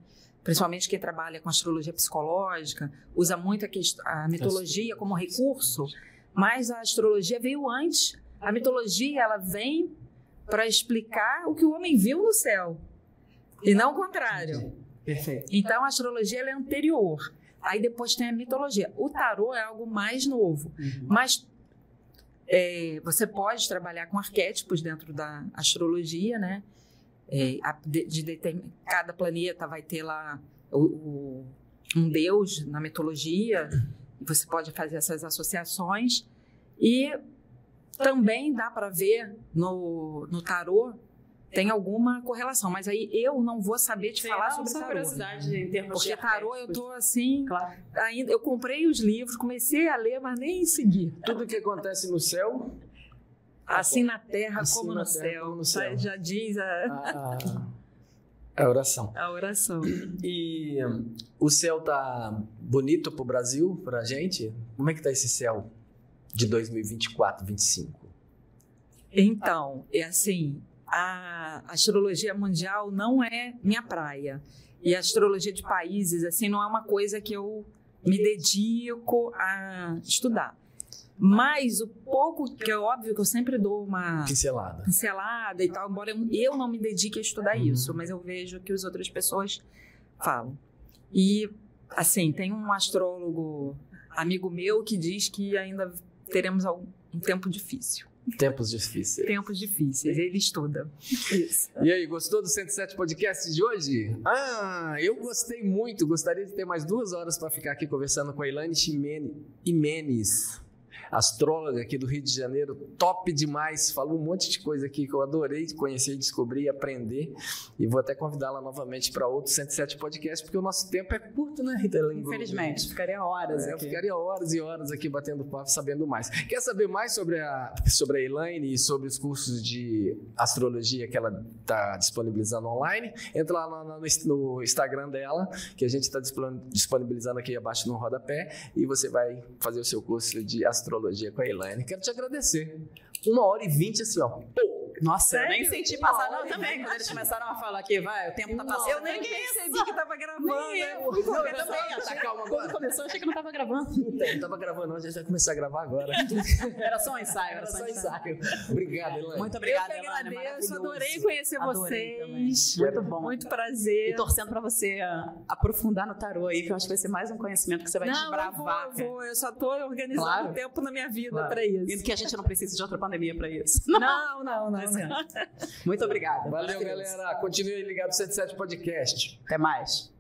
Principalmente quem trabalha com astrologia psicológica, usa muito a mitologia como recurso, mas a astrologia veio antes. A mitologia ela vem para explicar o que o homem viu no céu, e não o contrário. Perfeito. Então, a astrologia ela é anterior. Aí depois tem a mitologia. O tarô é algo mais novo, mas você pode trabalhar com arquétipos dentro da astrologia, né? Cada planeta vai ter lá um deus na mitologia, e você pode fazer essas associações, e também dá para ver no tarô, tem alguma correlação, mas aí eu não vou saber te falar sobre tarô. Curiosidade em termos porque de tarô eu tô assim, claro. Ainda, eu comprei os livros, comecei a ler, mas nem segui. Tudo que acontece no céu, assim na terra, assim como, no céu. Como no céu. Já diz a oração. A oração. E o céu tá bonito pro Brasil, pra gente? Como é que tá esse céu de 2024, 2025? Então, assim, a astrologia mundial não é minha praia. E a astrologia de países, assim, não é uma coisa que eu me dedico a estudar. Mas o pouco, que é óbvio que eu sempre dou uma pincelada e tal, embora eu não me dedique a estudar isso, mas eu vejo que as outras pessoas falam. E, assim, tem um astrólogo amigo meu que diz que ainda teremos um tempo difícil. Tempos difíceis. Tempos difíceis, ele estuda. Isso. E aí, gostou do 107 Podcast de hoje? Eu gostei muito, gostaria de ter mais 2 horas para ficar aqui conversando com a Elaine Ximenes, astróloga aqui do Rio de Janeiro, top demais, falou um monte de coisa aqui que eu adorei conhecer, descobrir e aprender, e vou até convidá-la novamente para outro 107 Podcast, porque o nosso tempo é curto, né, Rita? Infelizmente, ficaria horas aqui. Eu ficaria horas e horas aqui batendo papo, sabendo mais. Quer saber mais sobre a Elaine e sobre os cursos de astrologia que ela está disponibilizando online? Entra lá no Instagram dela, que a gente está disponibilizando aqui abaixo no rodapé, e você vai fazer o seu curso de astrologia com a Elaine. Quero te agradecer. 1h20 assim, ó. Nossa, eu nem senti passar não também. Quando eles começaram a falar aqui, o tempo tá passando. Eu nem percebi que tava gravando. Calma agora. Quando começou, eu achei que não tava gravando. Não tava gravando, não. A gente vai começar a gravar agora. Era só um ensaio. Obrigado, Elaine. Muito obrigada, Elaine. Eu que agradeço. Adorei conhecer vocês. Também. Muito bom. Muito prazer. E torcendo pra você aprofundar no tarô aí, que eu acho que vai ser mais um conhecimento que você vai desbravar. Eu só tô organizando tempo na minha vida pra isso. E que a gente não precisa de outra pandemia pra isso. Não. Muito obrigada. Valeu, galera. Continue ligado no 107 Podcast. Até mais.